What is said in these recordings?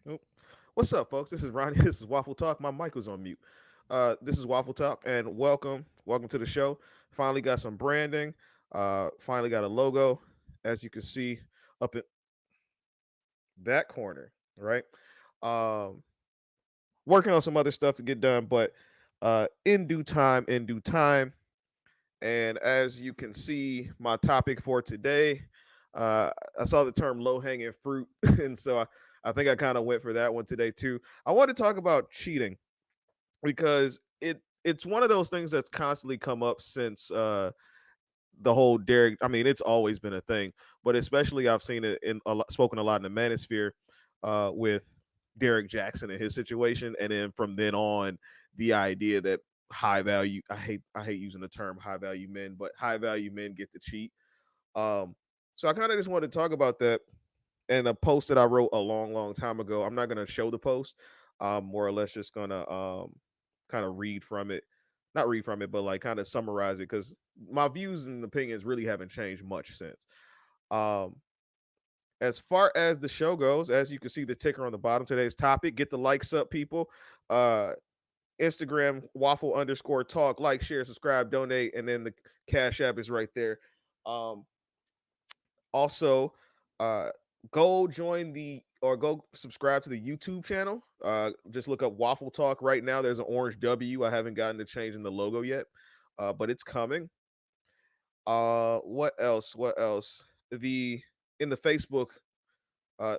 Oh. What's up, folks? This is Ronnie. This is Waffle Talk. My mic was on mute. This is Waffle Talk, and welcome to the show. Finally got some branding. Finally got a logo, as you can see up in that corner, right? Um, Working on some other stuff to get done, but in due time, in due time. And as you can see, my topic for today, I saw the term low hanging fruit, and I think I kind of went for that one today too. I want to talk about cheating because it's one of those things that's constantly come up since the whole Derek. I mean, it's always been a thing, but especially I've seen it spoken a lot in the manosphere with Derek Jackson and his situation, and then from then on, the idea that high value. I hate using the term high value men, but high value men get to cheat. Um, so I kind of just wanted to talk about that and a post that I wrote a long time ago. I'm not gonna show the post. I'm more or less just gonna kind of read from it. Not read from it, but like kind of summarize it because my views and opinions really haven't changed much since. Um, as far as the show goes, as you can see the ticker on the bottom, today's topic, get the likes up, people. Uh Instagram waffle underscore talk, like, share, subscribe, donate, and then the Cash App is right there. Um, Also, uh, go join the or go subscribe to the YouTube channel. Just look up Waffle Talk right now. There's an orange W. I haven't gotten to changing the logo yet, but it's coming. What else? What else? The In the Facebook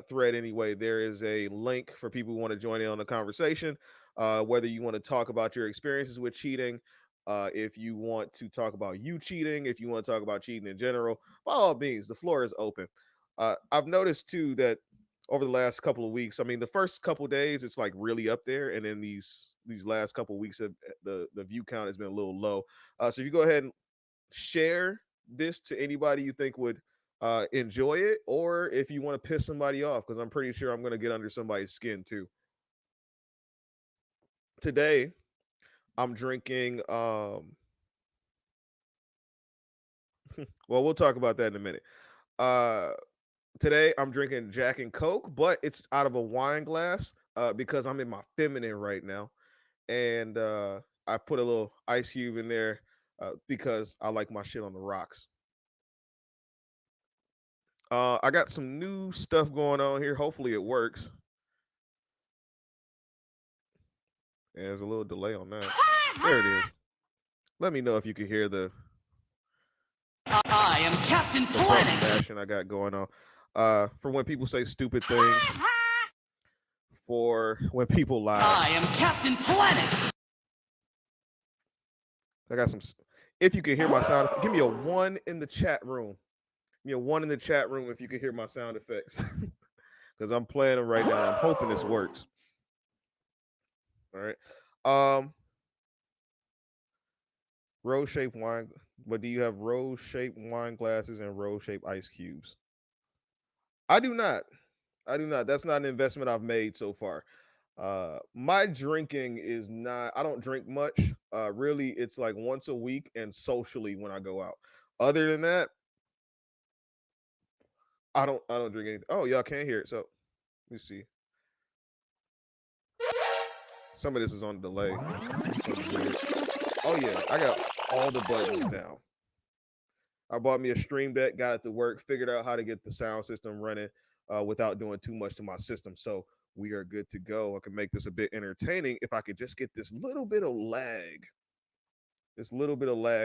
thread anyway, there is a link for people who want to join in on the conversation. Whether you want to talk about your experiences with cheating, If you want to talk about you cheating, if you want to talk about cheating in general, by all means, the floor is open. I've noticed too that over the last couple of weeks, I mean, the first couple of days it's like really up there, and then these last couple of weeks, the view count has been a little low. So if you go ahead and share this to anybody you think would enjoy it, or if you want to piss somebody off, because I'm pretty sure I'm going to get under somebody's skin too. Today, I'm drinking. Well, we'll talk about that in a minute. Uh, Today, I'm drinking Jack and Coke, but it's out of a wine glass because I'm in my feminine right now, and I put a little ice cube in there because I like my shit on the rocks. I got some new stuff going on here. Hopefully, it works. Yeah, there's a little delay on that. There it is. Let me know if you can hear I am Captain the button Planet. mashing I got going on. For when people say stupid things, for when people lie. I am Captain Planet. I got some. If you can hear my sound, give me a one in the chat room. Give me a one in the chat room if you can hear my sound effects, because I'm playing them right now. And I'm hoping this works. All right. Rose shaped wine. But do you have rose shaped wine glasses and rose shaped ice cubes? I do not. I do not. That's not an investment I've made so far. My drinking is not. I don't drink much. Really, it's like once a week and socially when I go out. Other than that, I don't drink anything. Oh, y'all can't hear it. So let me see. Some of this is on delay. Oh yeah, I got all the buttons now. I bought me a stream deck, got it to work, figured out how to get the sound system running without doing too much to my system. So we are good to go. I can make this a bit entertaining if I could just get this little bit of lag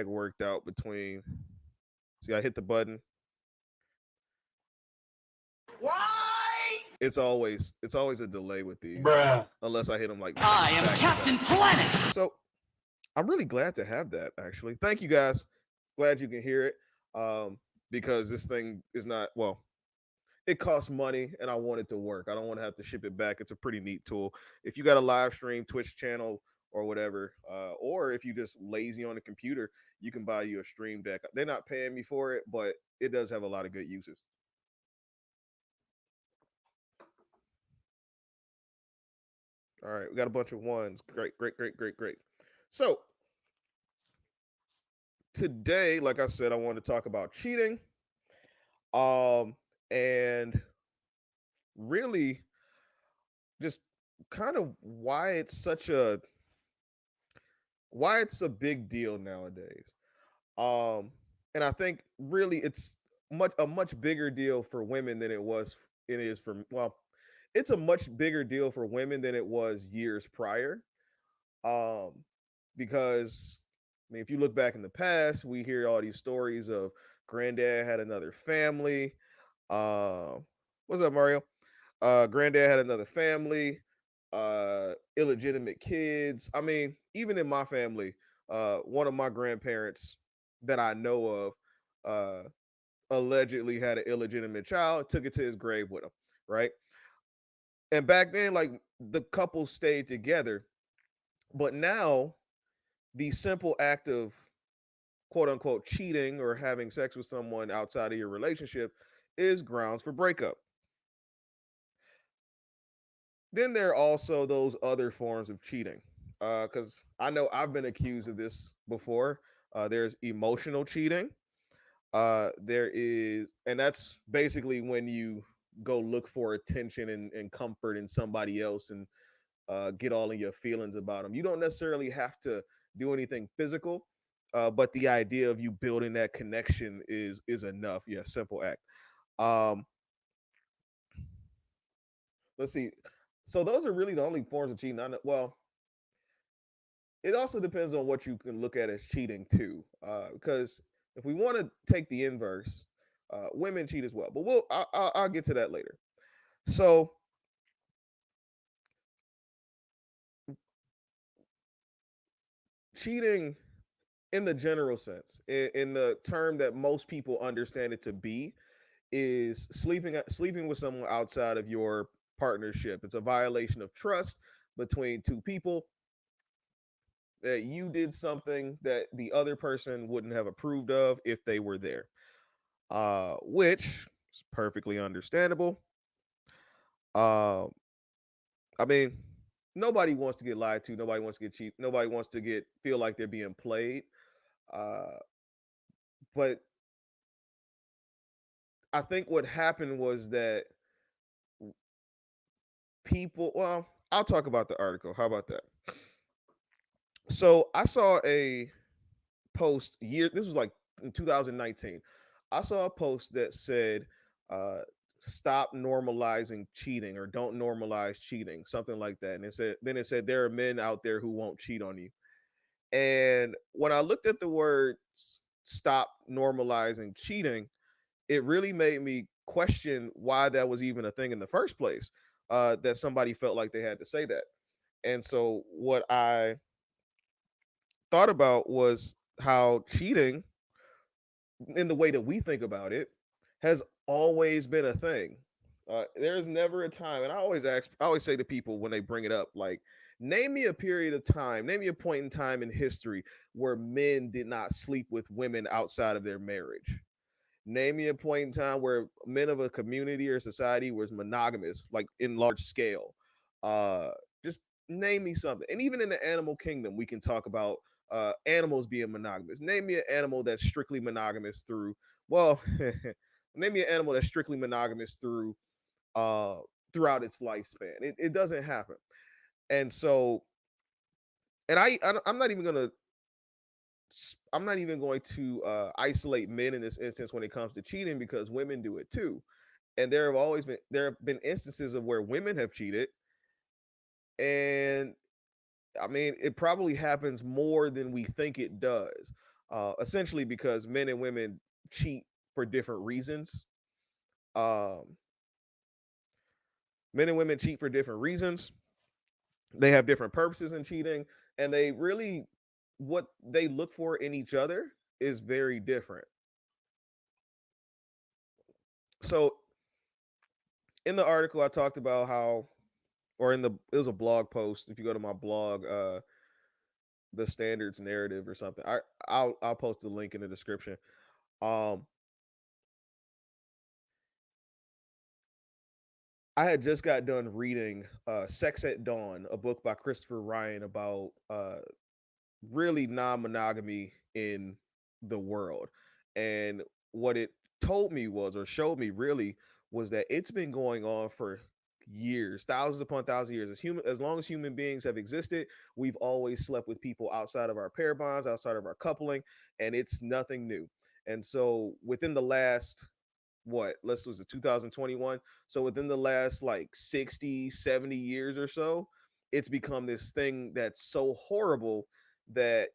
worked out between. See, I hit the button. Why? It's always a delay with these, unless I hit them like. I am Captain Planet. So I'm really glad to have that. Actually, thank you guys. Glad you can hear it. Because this thing is not well. It costs money, and I want it to work. I don't want to have to ship it back. It's a pretty neat tool. If you got a live stream, Twitch channel, or whatever, or if you just lazy on the computer, you can buy you a stream deck. They're not paying me for it, but it does have a lot of good uses. All right, we got a bunch of ones. Great, great, great, great, great. So today, like I said, I want to talk about cheating. And really just kind of why it's a big deal nowadays. Um, and I think really it's a much bigger deal for women than it is for it's a much bigger deal for women than it was years prior. Um, because I mean, if you look back in the past, we hear all these stories of granddad had another family. Uh, what's up, Mario? Granddad had another family, illegitimate kids. I mean, even in my family, one of my grandparents that I know of uh, allegedly had an illegitimate child, took it to his grave with him, right? And back then, like the couple stayed together, but now the simple act of quote unquote cheating or having sex with someone outside of your relationship is grounds for breakup. Then there are also those other forms of cheating. Because I know I've been accused of this before. There's emotional cheating. There is, and that's basically when you go look for attention and comfort in somebody else and get all of your feelings about them. You don't necessarily have to do anything physical, but the idea of you building that connection is enough. Yeah, simple act. Um, let's see. So those are really the only forms of cheating. Well, it also depends on what you can look at as cheating too. Because if we want to take the inverse, women cheat as well. But I'll get to that later. So cheating in the general sense, in the term that most people understand it to be, is sleeping with someone outside of your partnership. It's a violation of trust between two people, that you did something that the other person wouldn't have approved of if they were there. Which is perfectly understandable. Uh, I mean, nobody wants to get lied to. Nobody wants to get cheap. Nobody wants to get feel like they're being played. Uh, but I think what happened was that people. Well, I'll talk about the article. How about that? So I saw a post year. This was like in 2019. I saw a post that said, uh, "Stop normalizing cheating" or "Don't normalize cheating," something like that. And it said there are men out there who won't cheat on you. And when I looked at the words "stop normalizing cheating," it really made me question why that was even a thing in the first place. That somebody felt like they had to say that. And so what I thought about was how cheating, in the way that we think about it, has always been a thing. There's never a time, and I always say to people when they bring it up, like, name me a period of time, name me a point in time in history where men did not sleep with women outside of their marriage. Name me a point in time where men of a community or society was monogamous, like in large scale. Uh, just name me something. And even in the animal kingdom, we can talk about animals being monogamous. Name me an animal that's strictly monogamous through, well, name me an animal that's strictly monogamous uh, throughout its lifespan. It doesn't happen. And so, and I'm not even gonna I'm not even going to isolate men in this instance when it comes to cheating, because women do it too. And there have been instances of where women have cheated, and I mean it probably happens more than we think it does. Essentially because men and women cheat for different reasons. Um, Men and women cheat for different reasons. They have different purposes in cheating, and they really, what they look for in each other is very different. So in the article I talked about how, or in the it was a blog post. If you go to my blog, the standards narrative or something, I'll post the link in the description. Um, I had just got done reading Sex at Dawn, a book by Christopher Ryan about really non-monogamy in the world. And what it told me was, or showed me really, was that it's been going on for years, thousands upon thousands of years. As long as human beings have existed, we've always slept with people outside of our pair bonds, outside of our coupling, and it's nothing new. And so within the last, what, let's was it 2021, so within the last like 60, 70 years or so, it's become this thing that's so horrible that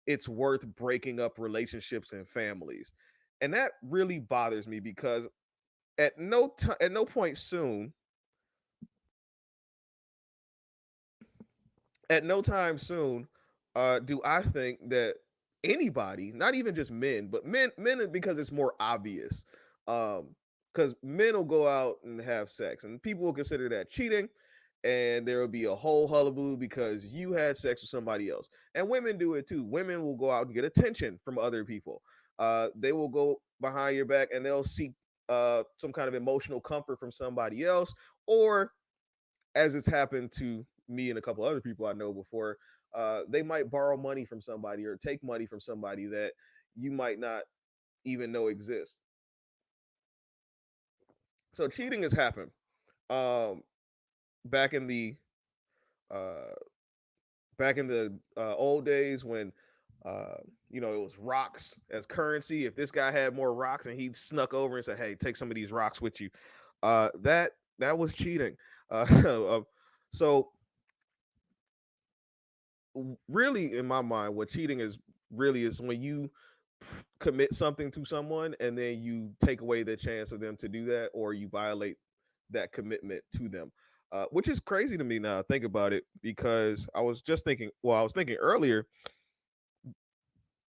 it's worth breaking up relationships and families. And that really bothers me because at no point soon, at no time soon, do I think that anybody, not even just men, but men because it's more obvious. Because men will go out and have sex, and people will consider that cheating, and there will be a whole hullabaloo because you had sex with somebody else. And women do it too. Women will go out and get attention from other people. They will go behind your back and they'll seek some kind of emotional comfort from somebody else, or as it's happened to me and a couple other people I know before, they might borrow money from somebody or take money from somebody that you might not even know exists. So cheating has happened. Um, back in the uh, old days when uh, it was rocks as currency. If this guy had more rocks and he snuck over and said, "Hey, take some of these rocks with you," that was cheating. So really, in my mind, what cheating is really is when you commit something to someone and then you take away the chance of them to do that, or you violate that commitment to them. Which is crazy to me now I think about it, because I was just thinking, well, I was thinking earlier,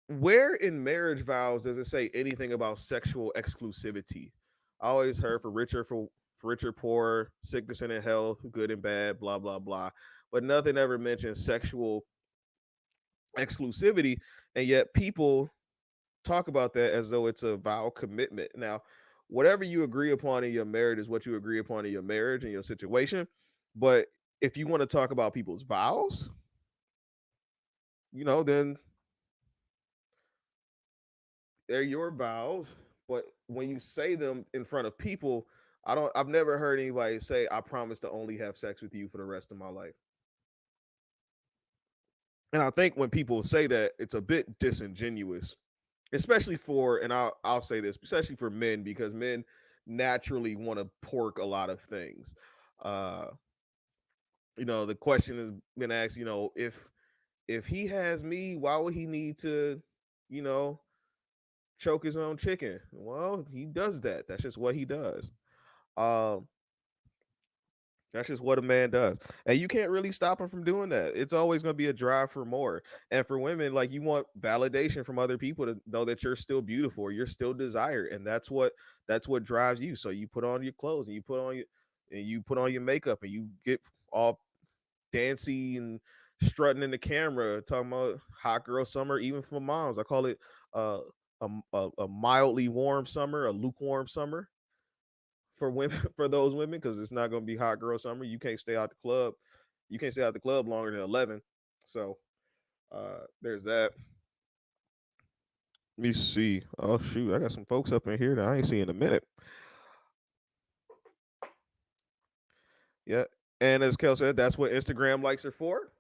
Where in marriage vows does it say anything about sexual exclusivity? I always heard for richer, poor, sickness and in health, good and bad, blah blah blah, but nothing ever mentions sexual exclusivity, and yet people talk about that as though it's a vow commitment. Now, whatever you agree upon in your marriage is what you agree upon in your marriage and your situation, but if you want to talk about people's vows, then they're your vows, but when you say them in front of people, I've never heard anybody say, I promise to only have sex with you for the rest of my life. And I think when people say that, it's a bit disingenuous, especially for, and I'll say this, especially for men, because men naturally want to pork a lot of things. Uh, the question has been asked, if he has me, why would he need to, you know, choke his own chicken? Well, he does that. That's just what he does. Um, that's just what a man does. And you can't really stop him from doing that. It's always going to be a drive for more. And for women, like, you want validation from other people to know that you're still beautiful, you're still desired, and that's what drives you. So you put on your clothes and you put on your makeup and you get all dancy and strutting in the camera, talking about hot girl summer, even for moms. I call it uh, a mildly warm summer, a lukewarm summer for women, for those women, because it's not going to be hot girl summer. You can't stay out the club. You can't stay out the club longer than 11. So there's that. Let me see. Oh shoot, I got some folks up in here that I ain't seen in a minute. Yeah, and as Kel said, that's what Instagram likes are for.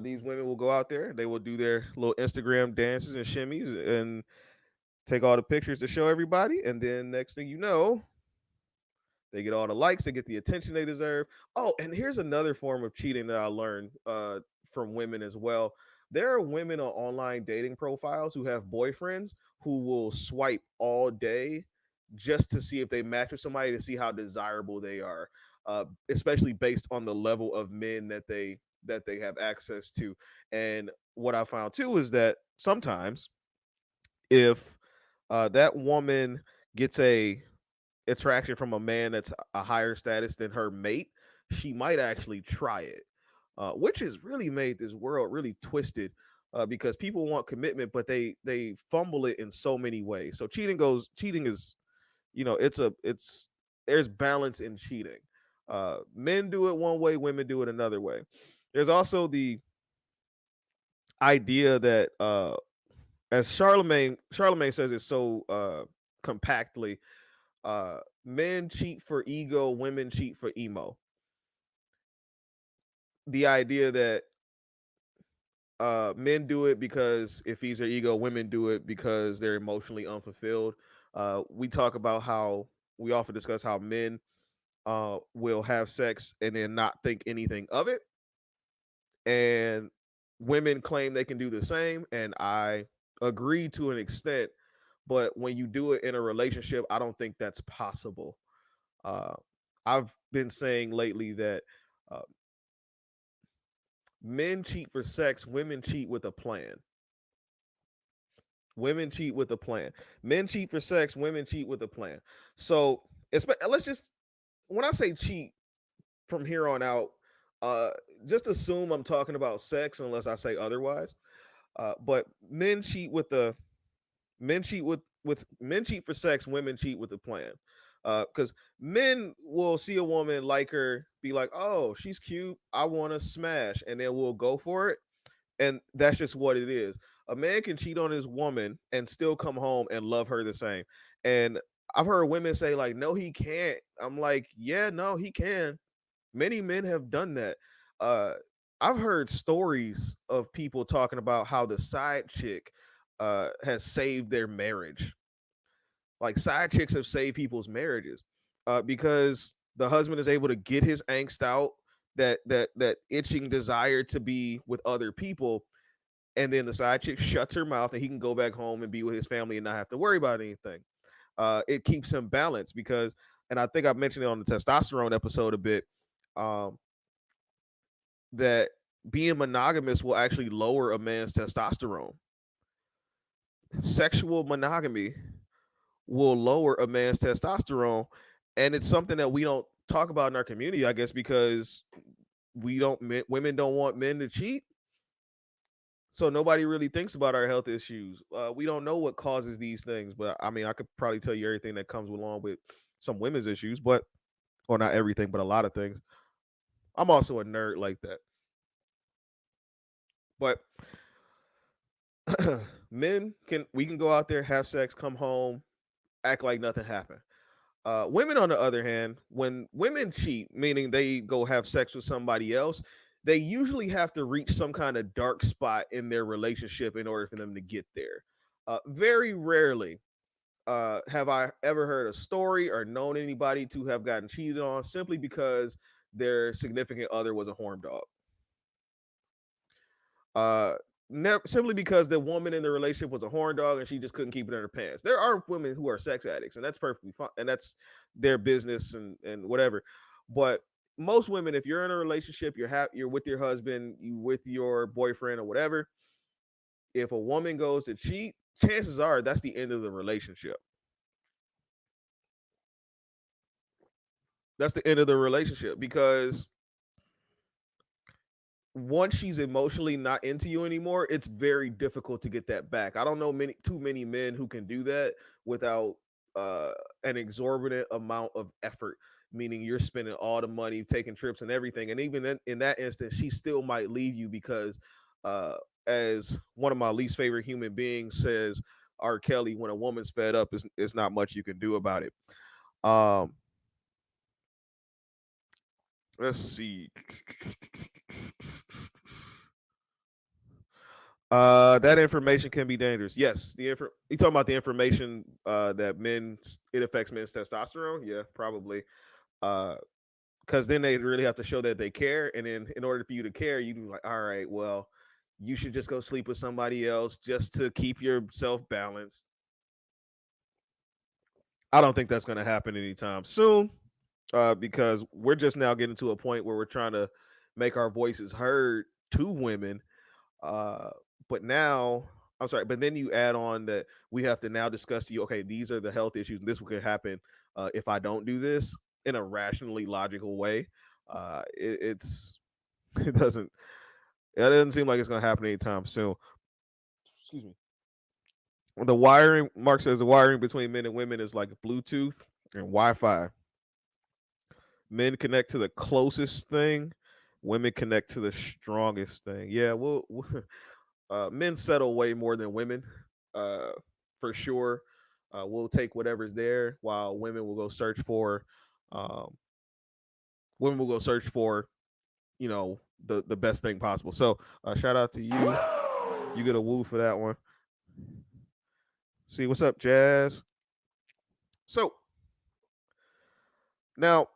These women will go out there, they will do their little Instagram dances and shimmies and take all the pictures to show everybody, and then next thing you know, they get all the likes, they get the attention they deserve. Oh, and here's another form of cheating that I learned from women as well. There are women on online dating profiles who have boyfriends who will swipe all day just to see if they match with somebody, to see how desirable they are, especially based on the level of men that they have access to. And what I found too is that sometimes if that woman gets a attraction from a man that's a higher status than her mate, she might actually try it, which has really made this world really twisted. Because people want commitment, but they fumble it in so many ways. So cheating is, it's there's balance in cheating. Men do it one way, women do it another way. There's also the idea that, as Charlemagne says it so compactly, men cheat for ego, women cheat for emo. The idea that men do it because it feeds their ego, women do it because they're emotionally unfulfilled. We talk about how we often discuss how men will have sex and then not think anything of it, and women claim they can do the same, and I agree to an extent, but when you do it in a relationship, I don't think that's possible. uh, I've been saying lately that uh, men cheat for sex, women cheat with a plan. Women cheat with a plan. Men cheat for sex, women cheat with a plan. So let's just, when I say cheat from here on out, uh, just assume I'm talking about sex unless I say otherwise. But men cheat for sex, women cheat with a plan. Because men will see a woman, like her, be like, oh, she's cute, I want to smash, and then we'll go for it. And that's just what it is. A man can cheat on his woman and still come home and love her the same. And I've heard women say, like, no, he can't. I'm like, yeah, no, he can. Many men have done that. Uh, I've heard stories of people talking about how the side chick has saved their marriage. Like, side chicks have saved people's marriages, because the husband is able to get his angst out, that itching desire to be with other people, and then the side chick shuts her mouth, and he can go back home and be with his family and not have to worry about anything. It keeps him balanced because, and I think I mentioned it on the testosterone episode a bit, um, that being monogamous will actually lower a man's testosterone. sexual monogamy will lower a man's testosterone, and it's something that we don't talk about in our community, I guess, because women don't want men to cheat, so nobody really thinks about our health issues. We don't know what causes these things, but I mean, I could probably tell you everything that comes along with some women's issues, but or not everything, but a lot of things. I'm also a nerd like that, but men can we can go out there, have sex, come home, act like nothing happened. Women, on the other hand, when women cheat, meaning they go have sex with somebody else, they usually have to reach some kind of dark spot in their relationship in order for them to get there. Very rarely have I ever heard a story or known anybody to have gotten cheated on simply because their significant other was a horn dog. Uh, Simply because the woman in the relationship was a horn dog and she just couldn't keep it in her pants. There are women who are sex addicts, and that's perfectly fine, and that's their business and whatever. But most women, if you're in a relationship, you're with your husband, you with your boyfriend or whatever. If a woman goes to cheat, chances are that's the end of the relationship. That's the end of the relationship because once she's emotionally not into you anymore, it's very difficult to get that back. I don't know too many men who can do that without uh an exorbitant amount of effort, meaning you're spending all the money, taking trips and everything. And even in that instance, she still might leave you because uh as one of my least favorite human beings says, R. Kelly, when a woman's fed up, is not much you can do about it. Um let's see. That information can be dangerous. Yes, you talking about the information that it affects men's testosterone? Yeah, probably. Uh, because then they really have to show that they care, and then in order for you to care, you do like, all right, well, you should just go sleep with somebody else just to keep yourself balanced. I don't think that's going to happen anytime soon, because we're just now getting to a point where we're trying to make our voices heard to women. Uh, but now, I'm sorry, but then you add on that we have to now discuss to you, okay, these are the health issues, and this could happen if I don't do this in a rationally logical way. It's it doesn't seem like it's going to happen anytime soon. Excuse me. The wiring, Mark says, the wiring between men and women is like Bluetooth and Wi-Fi. Men connect to the closest thing, women connect to the strongest thing. Yeah, men settle way more than women, uh, for sure. We'll take whatever's there, while um, women will go search for, the best thing possible. So, shout out to you. You get a woo for that one. See what's up, Jazz. So now,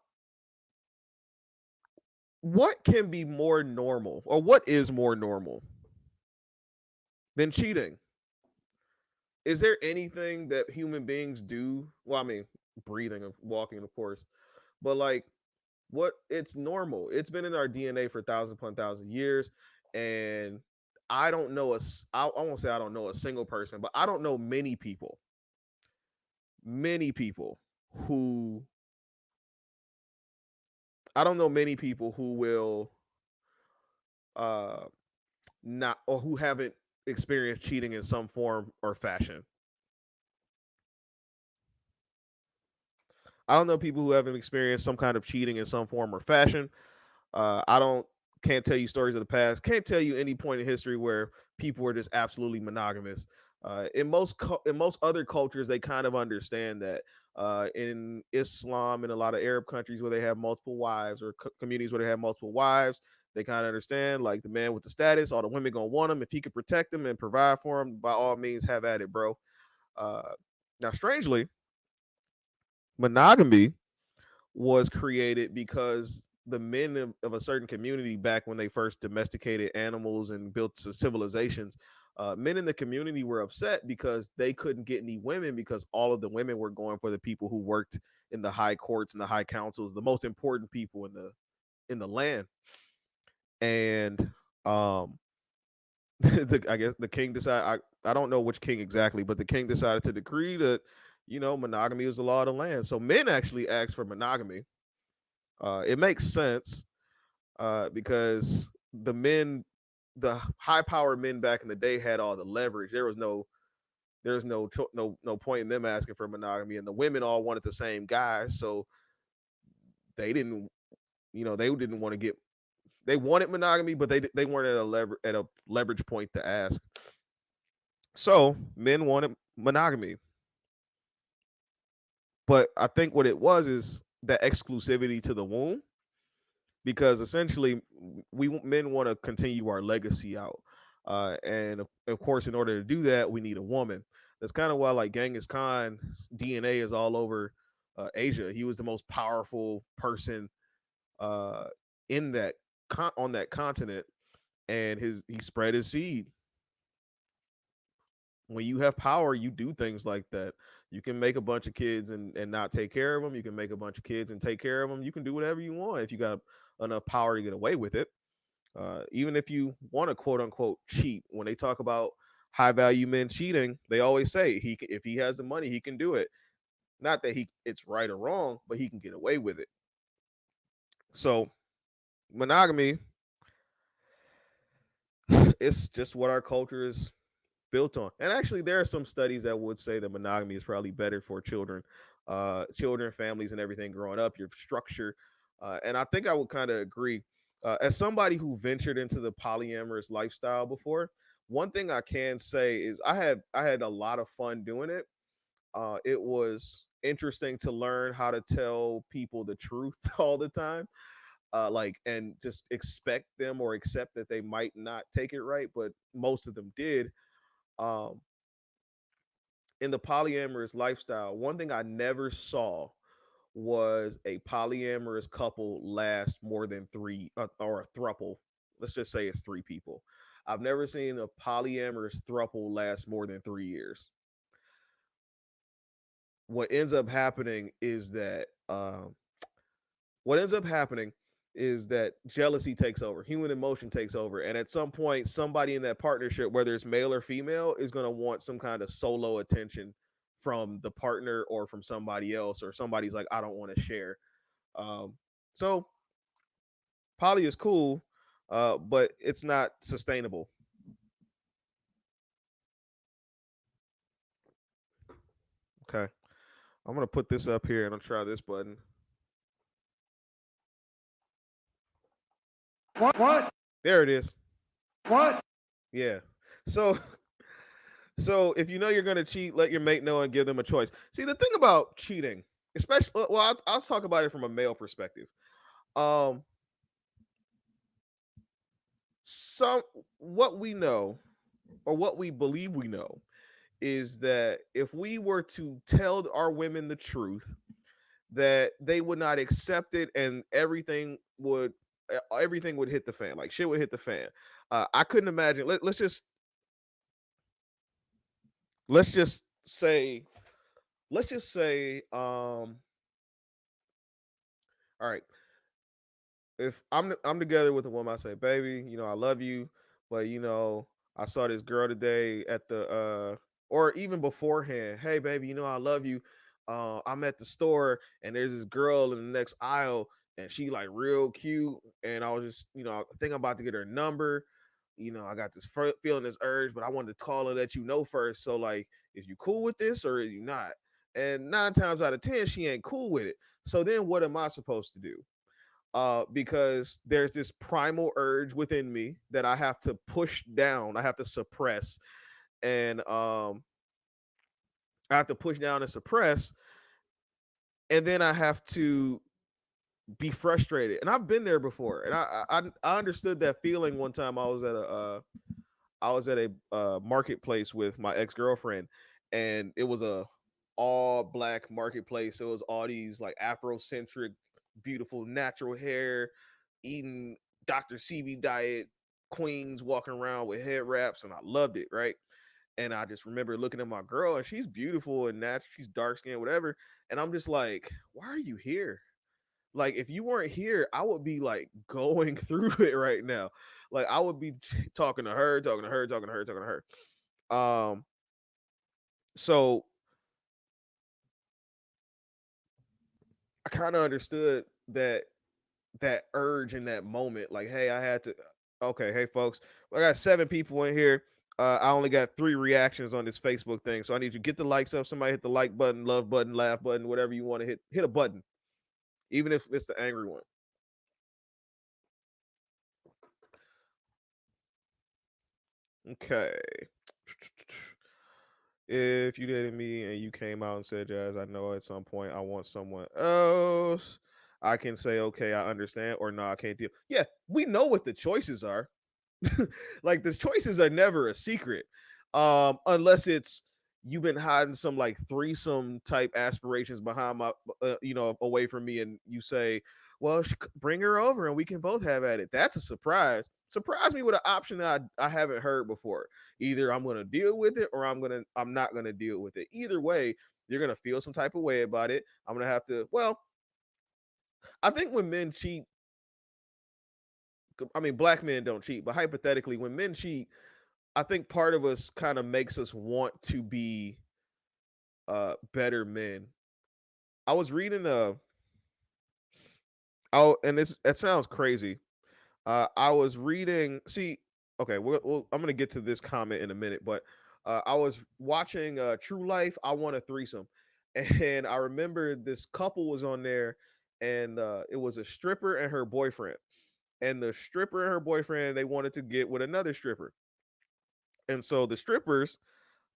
what can be more normal, or what is more normal than cheating? Is there anything that human beings do? Well, I mean, breathing and walking, of course, but like, it's normal. It's been in our DNA for thousand upon thousand years, and I don't know I won't say I don't know a single person, but many people who I don't know many people who will uh not or who haven't experienced cheating in some form or fashion. I don't know people who haven't experienced some kind of cheating in some form or fashion. I don't can't tell you stories of the past. Can't tell you any point in history where people were just absolutely monogamous. In most other cultures, they kind of understand that. In Islam and a lot of Arab countries where they have multiple wives, or communities where they have multiple wives, they kind of understand, like, the man with the status, all the women gonna want him. If he could protect them and provide for them, by all means, have at it, bro. Uh, Now, strangely, monogamy was created because the men of a certain community, back when they first domesticated animals and built civilizations, men in the community were upset because they couldn't get any women, because all of the women were going for the people who worked in the high courts and the high councils, the most important people in the land. And um I guess the king decided. I don't know which king exactly, but the king decided to decree that monogamy is the law of the land. So men actually asked for monogamy. It makes sense because the high powered men back in the day had all the leverage. There's no point in them asking for monogamy, and the women all wanted the same guy, so they didn't they didn't want to get they wanted monogamy, but they weren't at a leverage point to ask. So men wanted monogamy, but I think what it was is that exclusivity to the womb, because essentially we men want to continue our legacy out, and of course, in order to do that, we need a woman. That's kind of why like Genghis Khan DNA is all over Asia. He was the most powerful person uh, in that on that continent, and he spread his seed. When you have power, you do things like that. You can make a bunch of kids and not take care of them. You can make a bunch of kids and take care of them. You can do whatever you want if you got enough power to get away with it. Even if you want to quote unquote cheat, when they talk about high value men cheating, they always say if he has the money, he can do it. Not that it's right or wrong, but he can get away with it. So monogamy, it's just what our culture is built on. And actually, there are some studies that would say that monogamy is probably better for children, families, and everything growing up. Your structure, and I think I would kind of agree. As somebody who ventured into the polyamorous lifestyle before, one thing I can say is I had a lot of fun doing it. It was interesting to learn how to tell people the truth all the time, and just expect them or accept that they might not take it right, but most of them did. um, in the polyamorous lifestyle, one thing I never saw was a polyamorous couple last more than three, or a thruple. Let's just say it's three people. I've never seen a polyamorous thruple last more than 3 years. What ends up happening is that what ends up happening is that jealousy takes over, human emotion takes over, and at some point, somebody in that partnership, whether it's male or female, is going to want some kind of solo attention from the partner or from somebody else, or somebody's like, I don't want to share. So poly is cool, but it's not sustainable. Okay, I'm gonna put this up here and I'll try this button. What? There it is. What? Yeah. So so if you know you're gonna cheat, let your mate know and give them a choice. See, the thing about cheating, especially, well, I'll talk about it from a male perspective. Um, some what we know, or what we believe we know, is that if we were to tell our women the truth, that they would not accept it, and everything would hit the fan. Like shit would hit the fan. I couldn't imagine. Let's just say let's just say all right, if I'm together with a woman, I say, baby, I love you, but I saw this girl today at the or even beforehand. Hey, baby, I love you. I'm at the store and there's this girl in the next aisle, and she like real cute, and I was just, I think I'm about to get her number. I got this feeling, this urge, but I wanted to call and let you know first. So like, is you cool with this or are you not? And 9 times out of 10, she ain't cool with it. So then what am I supposed to do? Because there's this primal urge within me that I have to push down, I have to suppress, and I have to push down and suppress, and then I have to be frustrated. And I've been there before, and I understood that feeling one time. I was at a marketplace with my ex girlfriend, and it was a all black marketplace. So it was all these like Afrocentric, beautiful natural hair, eating Dr. CB diet queens walking around with head wraps, and I loved it, right? And I just remember looking at my girl, and she's beautiful and natural, she's dark skinned, whatever. And I'm just like, why are you here? Like if you weren't here, I would be like going through it right now. Like I would be talking to her, talking to her, talking to her, talking to her. So I kind of understood that urge in that moment. Like, hey, I had to. Okay, hey folks, I got 7 people in here. I only got 3 reactions on this Facebook thing, so I need you to get the likes up. Somebody hit the like button, love button, laugh button, whatever you want to hit. Hit a button, even if it's the angry one. Okay. If you dated me and you came out and said, Jazz, I know at some point I want someone else, I can say, okay, I understand, or no, I can't deal. Yeah, we know what the choices are. Like the choices are never a secret, unless it's you've been hiding some like threesome type aspirations behind my, away from me, and you say, "Well, bring her over and we can both have at it." That's a surprise. Surprise me with an option that I haven't heard before. Either I'm gonna deal with it, or I'm not gonna deal with it. Either way, you're gonna feel some type of way about it. I'm gonna have to. Well, I think when men cheat, I mean, black men don't cheat, but hypothetically, when men cheat, I think part of us kind of makes us want to be better men. I was reading oh, and this it sounds crazy. I was reading. See, okay, I'm gonna get to this comment in a minute, but I was watching True Life. I Want a Threesome, and I remember this couple was on there, and it was a stripper and her boyfriend, and the stripper and her boyfriend they wanted to get with another stripper, and so the strippers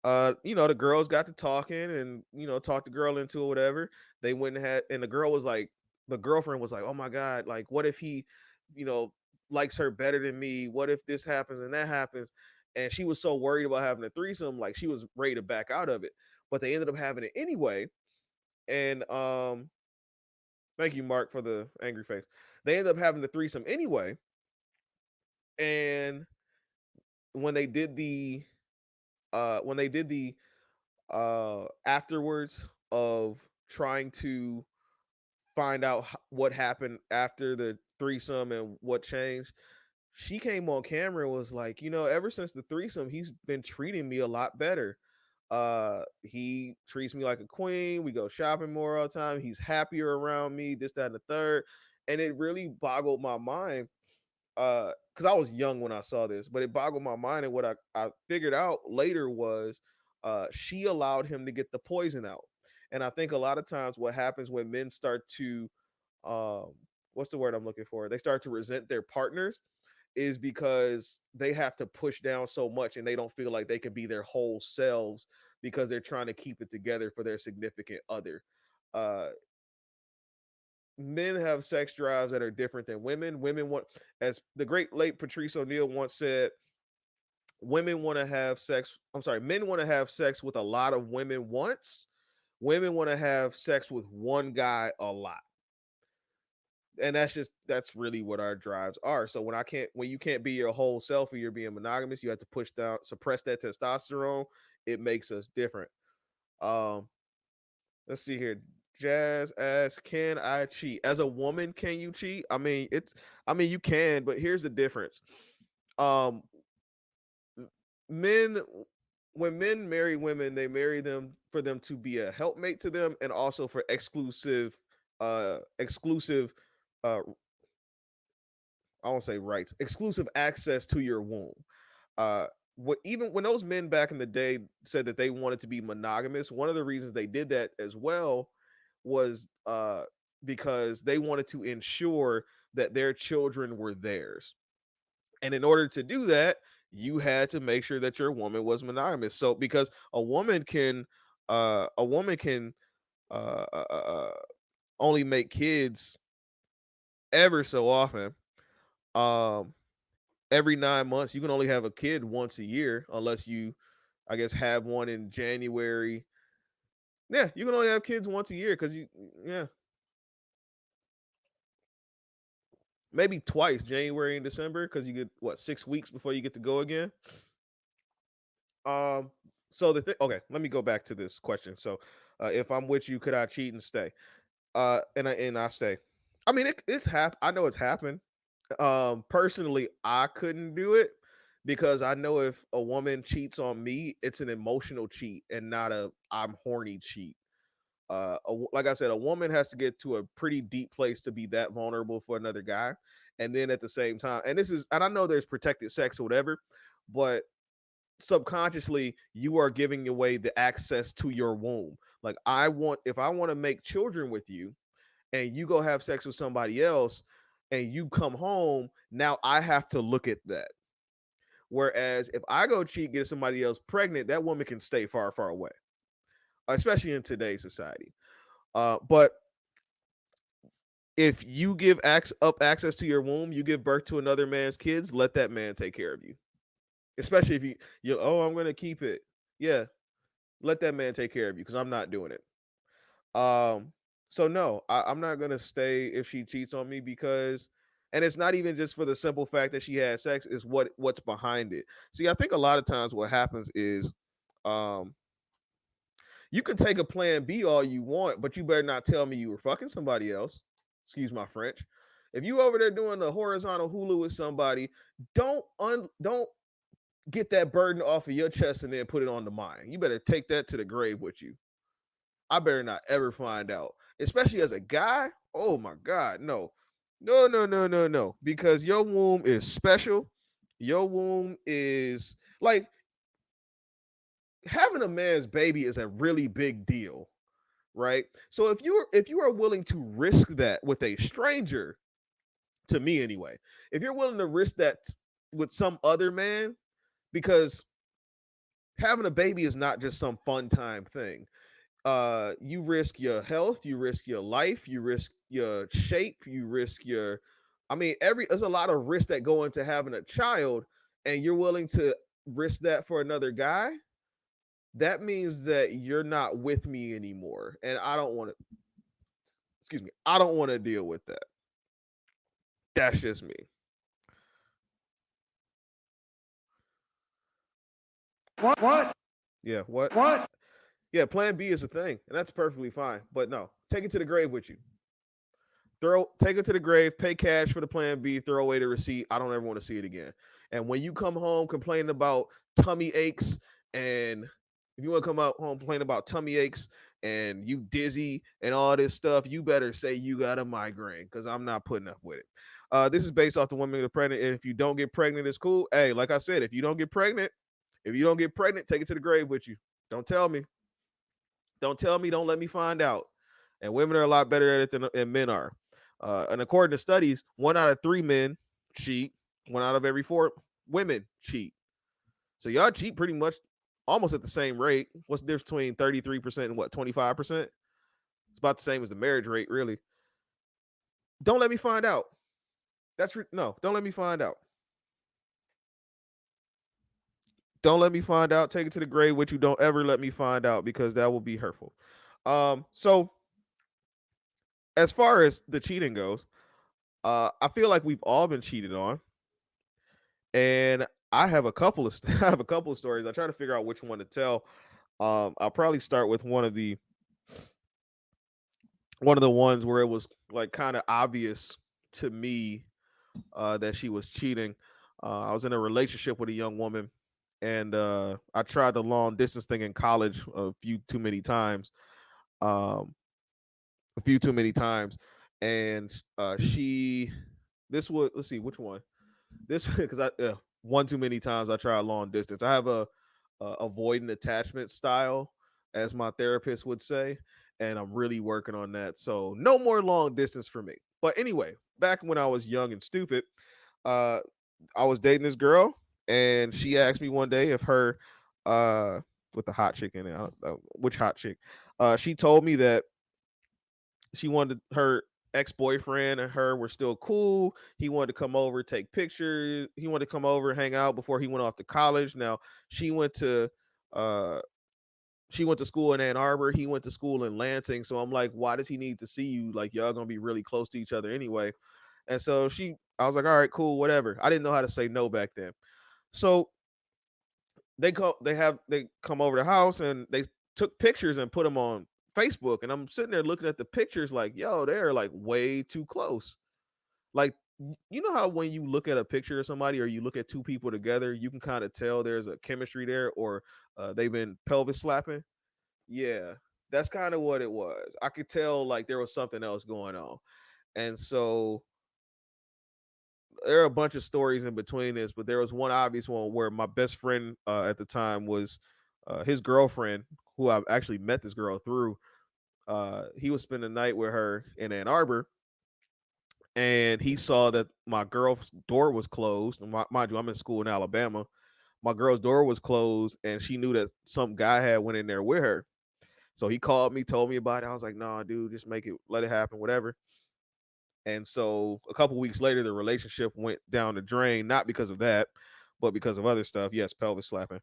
the girls got to talking and talked the girl into or whatever. They went and had, and the girlfriend was like, oh my god, like what if he, you know, likes her better than me? What if this happens and that happens? And she was so worried about having a threesome, like she was ready to back out of it. But they ended up having it anyway. And thank you, Mark, for the angry face. They ended up having the threesome anyway. And when they did the when they did the afterwards of trying to find out what happened after the threesome and what changed, she came on camera and was like, ever since the threesome, he's been treating me a lot better. He treats me like a queen. We go shopping more all the time. He's happier around me, this, that, and the third. And it really boggled my mind because I was young when I saw this, but it boggled my mind. And what I figured out later was she allowed him to get the poison out. And I think a lot of times what happens when men start to, um, what's the word I'm looking for? They start to resent their partners is because they have to push down so much and they don't feel like they can be their whole selves because they're trying to keep it together for their significant other. Uh, Men have sex drives that are different than women. Women want, as the great late Patrice O'Neill once said, women want to have sex. I'm sorry, men want to have sex with a lot of women once. Women want to have sex with one guy a lot. And that's really what our drives are. So when you can't be your whole self or you're being monogamous, you have to suppress that testosterone. It makes us different. Um, let's see here. Jazz asks, "Can I cheat as a woman? Can you cheat?" I mean, you can, but here's the difference. Um, men, when men marry women, they marry them for them to be a helpmate to them, and also for exclusive. I won't say rights, exclusive access to your womb. Even when those men back in the day said that they wanted to be monogamous, one of the reasons they did that as well was because they wanted to ensure that their children were theirs. And in order to do that, you had to make sure that your woman was monogamous. So because a woman can uh, uh, uh, uh, only make kids ever so often. Um, every 9 months, you can only have a kid once a year, unless you, I guess, have one in January. Yeah, you can only have kids once a year because yeah, maybe twice, January and December, because you get what 6 weeks before you get to go again. Um, so okay, let me go back to this question. So, if I'm with you, could I cheat and stay? And I stay. I mean, I know it's happened. Personally, I couldn't do it because I know if a woman cheats on me, it's an emotional cheat and not a I'm horny cheat. Like I said, a woman has to get to a pretty deep place to be that vulnerable for another guy, and then at the same time, and I know there's protected sex or whatever, but subconsciously you are giving away the access to your womb. Like if I want to make children with you, and you go have sex with somebody else, and you come home, now I have to look at that. Whereas if I go cheat, get somebody else pregnant, that woman can stay far, far away, especially in today's society. But if you give up access to your womb, you give birth to another man's kids, let that man take care of you. Especially if you oh, I'm gonna keep it. Yeah, let that man take care of you because I'm not doing it. Um, so no, I'm not gonna stay if she cheats on me because, and it's not even just for the simple fact that she had sex, is what's behind it. See, I think a lot of times what happens is, um, you can take a plan B all you want, but you better not tell me you were fucking somebody else. Excuse my French. If you over there doing the horizontal hulu with somebody, don't get that burden off of your chest and then put it on the mine. You better take that to the grave with you. I better not ever find out, especially as a guy. Oh my God, no, no, no, no, no, no, because your womb is special. Your womb is like having a man's baby is a really big deal, right? So if you are willing to risk that with a stranger, to me anyway, if you're willing to risk that with some other man, because having a baby is not just some fun time thing. You risk your health, you risk your life, you risk your shape, you risk your, I mean, there's a lot of risk that go into having a child, and you're willing to risk that for another guy. That means that you're not with me anymore, and I don't want to, excuse me, I don't want to deal with that. That's just me. What? Yeah, what? What? Yeah, plan B is a thing, and that's perfectly fine, but no, take it to the grave with you. Take it to the grave, pay cash for the plan B, throw away the receipt. I don't ever want to see it again. And when you come home complaining about tummy aches, and if you want to come out home complaining about tummy aches and you dizzy and all this stuff, you better say you got a migraine because I'm not putting up with it. This is based off the women that are pregnant. And if you don't get pregnant, it's cool. Hey, like I said, if you don't get pregnant, take it to the grave with you. Don't tell me. Don't tell me. Don't let me find out. And women are a lot better at it than men are. And according to studies, 1 out of 3 men cheat. 1 out of every 4 women cheat. So y'all cheat pretty much almost at the same rate. What's the difference between 33% and what, 25%? It's about the same as the marriage rate, really. Don't let me find out. No, don't let me find out. Don't let me find out. Take it to the grave with you. Don't ever let me find out because that will be hurtful. So as far as the cheating goes, I feel like we've all been cheated on, and I have a couple of I have a couple of stories. I try to figure out which one to tell. I'll probably start with one of the ones where it was like kind of obvious to me that she was cheating. I was in a relationship with a young woman, and I tried the long distance thing in college a few too many times. Um, a few too many times, and she. This would let's see which one. This because I one too many times I tried long distance. I have a avoidant attachment style, as my therapist would say, and I'm really working on that. So no more long distance for me. But anyway, back when I was young and stupid, uh, I was dating this girl, and she asked me one day if her with the hot chick in it, which hot chick? She told me that she wanted her ex-boyfriend and her were still cool. He wanted to come over, take pictures. He wanted to come over, hang out before he went off to college. Now she went to uh she went to school in Ann Arbor. He went to school in Lansing. So I'm like, why does he need to see you? Like y'all gonna be really close to each other anyway. And so I was like, all right, cool, whatever. I didn't know how to say no back then. So they come over the house and they took pictures and put them on Facebook, and I'm sitting there looking at the pictures like, yo, they're like way too close. Like, you know how when you look at a picture of somebody or you look at two people together, you can kind of tell there's a chemistry there, or they've been pelvis slapping. Yeah, that's kind of what it was. I could tell like there was something else going on. And so there are a bunch of stories in between this, but there was one obvious one where my best friend at the time was his girlfriend, who I've actually met this girl through. He was spending the night with her in Ann Arbor, and he saw that my girl's door was closed. And mind you, I'm in school in Alabama. My girl's door was closed, and she knew that some guy had went in there with her. So he called me, told me about it. I was like, "Nah, dude, just make it, let it happen, whatever." And so a couple weeks later, the relationship went down the drain, not because of that, but because of other stuff. Yes, pelvis slapping,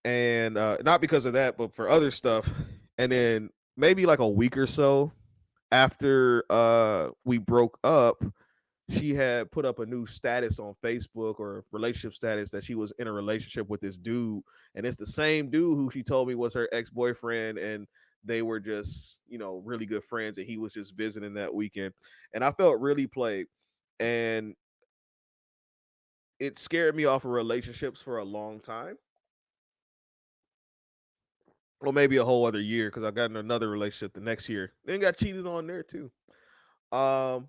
and not because of that, but for other stuff. And then maybe like a week or so after we broke up, she had put up a new status on Facebook, or relationship status, that she was in a relationship with this dude, and it's the same dude who she told me was her ex-boyfriend, and they were just, really good friends, and he was just visiting that weekend. And I felt really played, and it scared me off of relationships for a long time, or maybe a whole other year, because I got in another relationship the next year, then got cheated on there too. um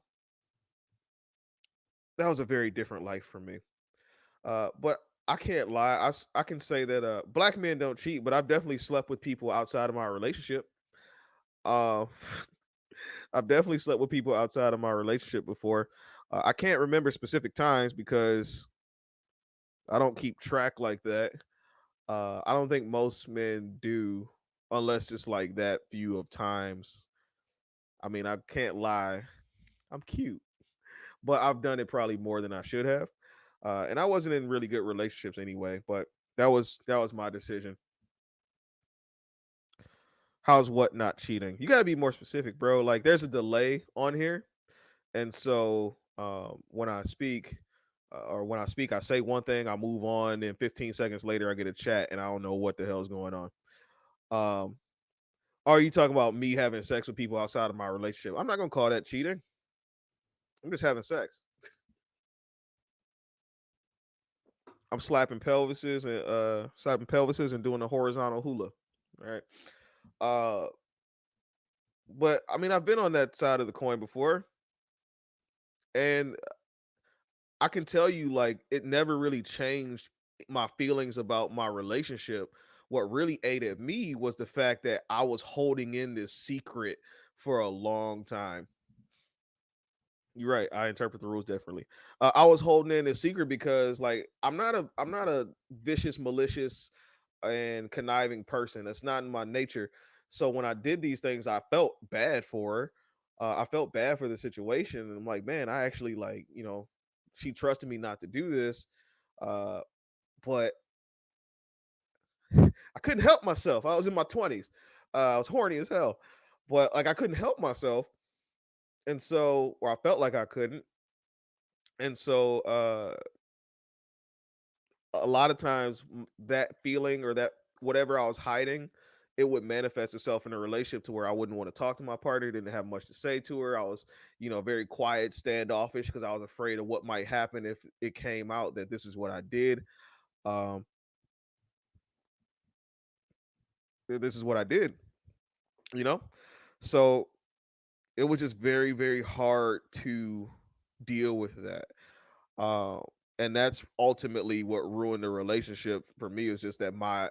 that was a very different life for me. But I can't lie. I can say that black men don't cheat, but I've definitely slept with people outside of my relationship. Uh, I've definitely slept with people outside of my relationship before. I can't remember specific times because I don't keep track like that. I don't think most men do, unless it's like that few of times. I mean, I can't lie. I'm cute, but I've done it probably more than I should have. And I wasn't in really good relationships anyway. But that was my decision. How's what not cheating? You gotta be more specific, bro. Like there's a delay on here, and so when I speak, I say one thing, I move on, and 15 seconds later, I get a chat, and I don't know what the hell is going on. Um, are you talking about me having sex with people outside of my relationship? I'm not gonna call that cheating. I'm just having sex. I'm slapping pelvises and doing a horizontal hula. All right. Uh, but I mean, I've been on that side of the coin before, and I can tell you, like, it never really changed my feelings about my relationship. What really ate at me was the fact that I was holding in this secret for a long time. You're right. I interpret the rules differently. I was holding in this secret because, like, I'm not a vicious, malicious, and conniving person. That's not in my nature. So when I did these things, I felt bad for her. I felt bad for the situation, and I'm like, man, I actually like, she trusted me not to do this, uh, but I couldn't help myself. I was in my 20s. I was horny as hell, but like I couldn't help myself, and so, or I felt like I couldn't, and so a lot of times that feeling, or that whatever I was hiding, it would manifest itself in a relationship to where I wouldn't want to talk to my partner, didn't have much to say to her. I was, very quiet, standoffish, because I was afraid of what might happen if it came out that this is what I did. Um, this is what I did, you know? So it was just very, very hard to deal with that. Um, and that's ultimately what ruined the relationship for me. Is just that my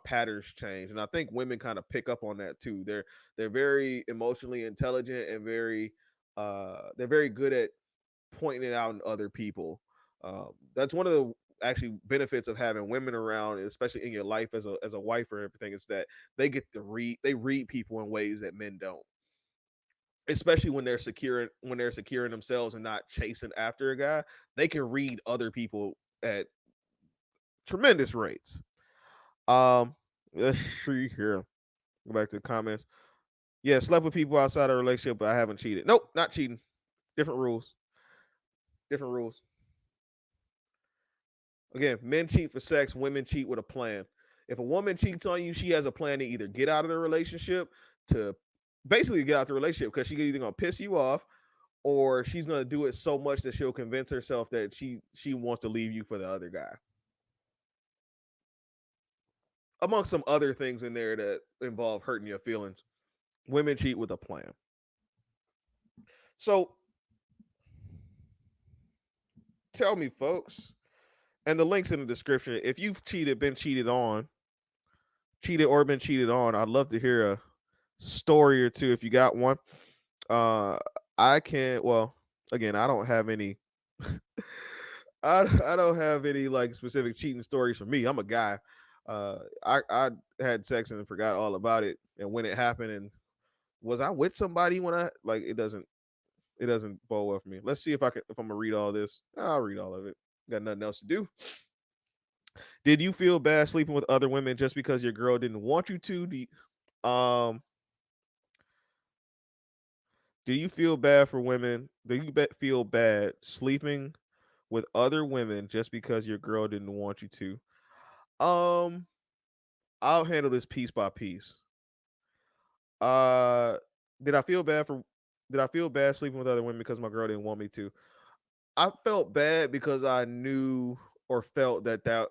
patterns change, and I think women kind of pick up on that too. They're very emotionally intelligent, and they're very good at pointing it out in other people. That's one of the actually benefits of having women around, especially in your life as a wife or everything, is that they read people in ways that men don't, especially when they're secure in themselves and not chasing after a guy. They can read other people at tremendous rates. Let's see here. Go back to the comments. Yeah, slept with people outside a relationship, but I haven't cheated. Nope, not cheating. Different rules. Different rules. Again, men cheat for sex, women cheat with a plan. If a woman cheats on you, she has a plan to either get out of the relationship, to basically get out the relationship, because she's either gonna piss you off, or she's gonna do it so much that she'll convince herself that she wants to leave you for the other guy. Among some other things in there that involve hurting your feelings. Women cheat with a plan. So tell me, folks, and the links in the description. If you've cheated, been cheated on, cheated or been cheated on, I'd love to hear a story or two if you got one. Uh, I can't. Well, again, I don't have any. I don't have any like specific cheating stories for me. I'm a guy. I had sex and forgot all about it, and when it happened, and was I with somebody when I like it doesn't bow well for me. Let's see if I'm gonna read all this. I'll read all of it. Got nothing else to do. Did you feel bad sleeping with other women just because your girl didn't want you to? Do you feel bad for women? Feel bad sleeping with other women just because your girl didn't want you to? I'll handle this piece by piece. Uh, did I feel bad for? Did I feel bad sleeping with other women because my girl didn't want me to? I felt bad because I knew or felt that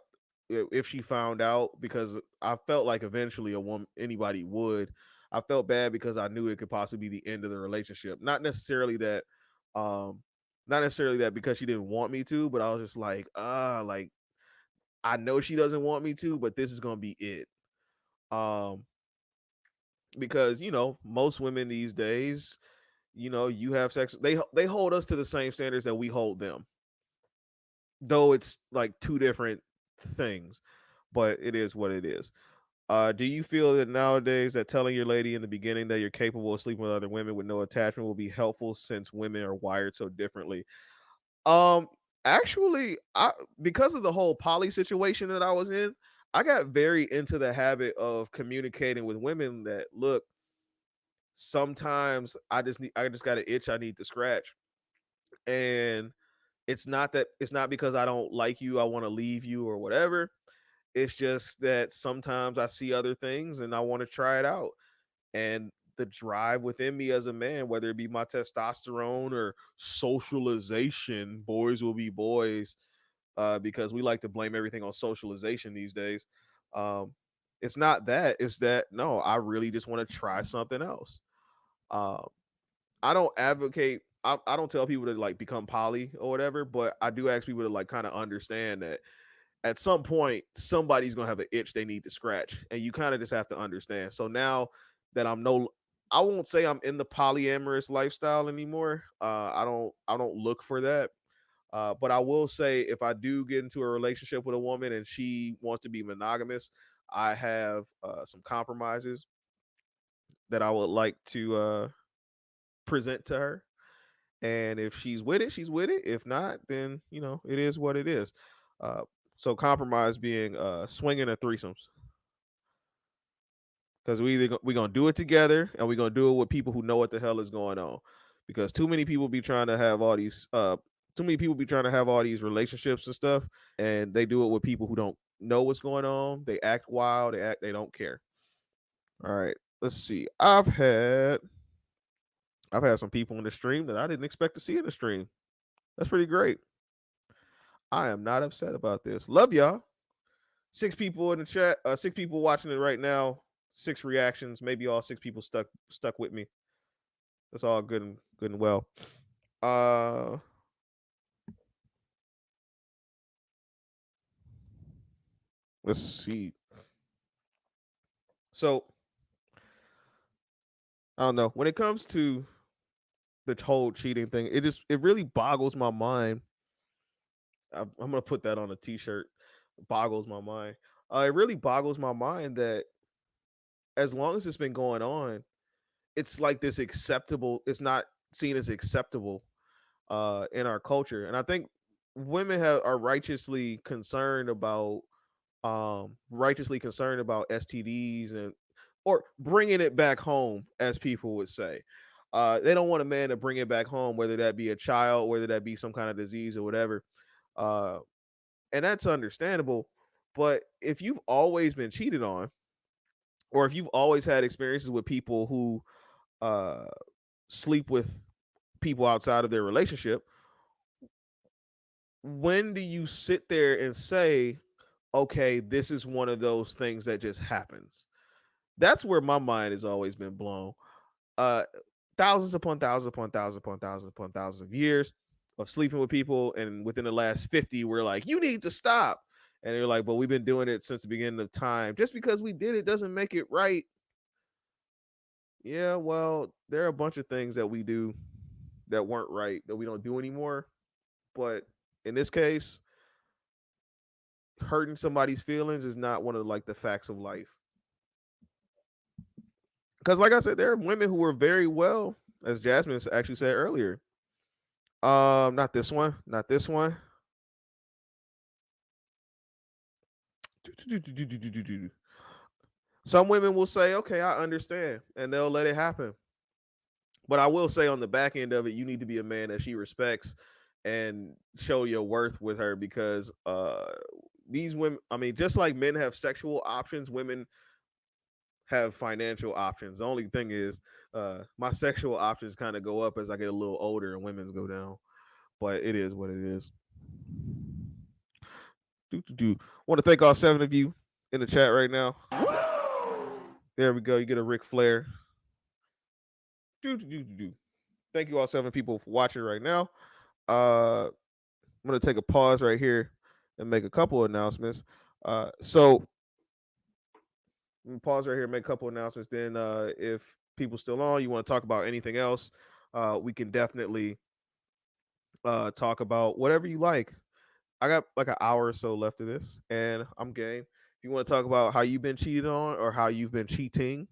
if she found out, because I felt like eventually a woman anybody would. I felt bad because I knew it could possibly be the end of the relationship. Um not necessarily that because she didn't want me to, but I was just like I know she doesn't want me to, but this is going to be it. Um because most women these days, you have sex, they hold us to the same standards that we hold them, though it's like two different things, but it is what it is. Do you feel that nowadays that telling your lady in the beginning that you're capable of sleeping with other women with no attachment will be helpful since women are wired so differently? Um, Actually, I because of the whole poly situation that I was in, I got very into the habit of communicating with women that look, sometimes I just got an itch I need to scratch. And it's not because I don't like you, I want to leave you or whatever. It's just that sometimes I see other things and I want to try it out. And the drive within me as a man, whether it be my testosterone or socialization, boys will be boys, because we like to blame everything on socialization these days. Um, it's not that, it's that no, I really just want to try something else. Um, I don't advocate. I don't tell people to like become poly or whatever, but I do ask people to like kind of understand that at some point somebody's gonna have an itch they need to scratch, and you kind of just have to understand. So now that I won't say I'm in the polyamorous lifestyle anymore. I don't look for that. But I will say if I do get into a relationship with a woman and she wants to be monogamous, I have some compromises that I would like to present to her. And if she's with it, she's with it. If not, then it is what it is. Uh, so compromise being swinging at threesomes, because we gonna do it together and we gonna do it with people who know what the hell is going on. Because too many people be trying to have all these relationships and stuff, and they do it with people who don't know what's going on. They act wild. They don't care. All right, let's see. I've had some people in the stream that I didn't expect to see in the stream. That's pretty great. I am not upset about this. Love y'all. Six people in the chat. Six people watching it right now. Six reactions. Maybe all six people stuck with me. That's all good and well. Uh, let's see. So I don't know. When it comes to the whole cheating thing, it really boggles my mind. I'm gonna put that on a T-shirt. Boggles my mind. It really boggles my mind that as long as it's been going on, it's like this acceptable. It's not seen as acceptable in our culture, and I think are righteously concerned about STDs and or bringing it back home, as people would say. They don't want a man to bring it back home, whether that be a child, whether that be some kind of disease or whatever. Uh, and that's understandable. But if you've always been cheated on, or if you've always had experiences with people who uh, sleep with people outside of their relationship, when do you sit there and say, okay, this is one of those things that just happens? That's where my mind has always been blown. Uh, Thousands upon thousands upon thousands upon thousands upon thousands of years of sleeping with people, and within the last 50, we're like, you need to stop. And they're like, but we've been doing it since the beginning of time. Just because we did it doesn't make it right. Yeah, well, there are a bunch of things that we do that weren't right that we don't do anymore. But in this case, hurting somebody's feelings is not one of like the facts of life. Because, like I said, there are women who were very well, as Jasmine actually said earlier. Not this one, not this one. Some women will say, "Okay, I understand," and they'll let it happen. But I will say, on the back end of it, you need to be a man that she respects and show your worth with her, because these women, I mean, just like men have sexual options, women have financial options. The only thing is, my sexual options kind of go up as I get a little older and women's go down. But it is what it is. Do. Want to thank all 7 of you in the chat right now. There we go. You get a Ric Flair. Do. Thank you all 7 people for watching right now. I'm gonna take a pause right here and make a couple of announcements. So I'm gonna pause right here and make a couple of announcements. Then, if people still on, you want to talk about anything else, we can definitely talk about whatever you like. I got like an hour or so left of this, and I'm game. If you want to talk about how you've been cheated on or how you've been cheating,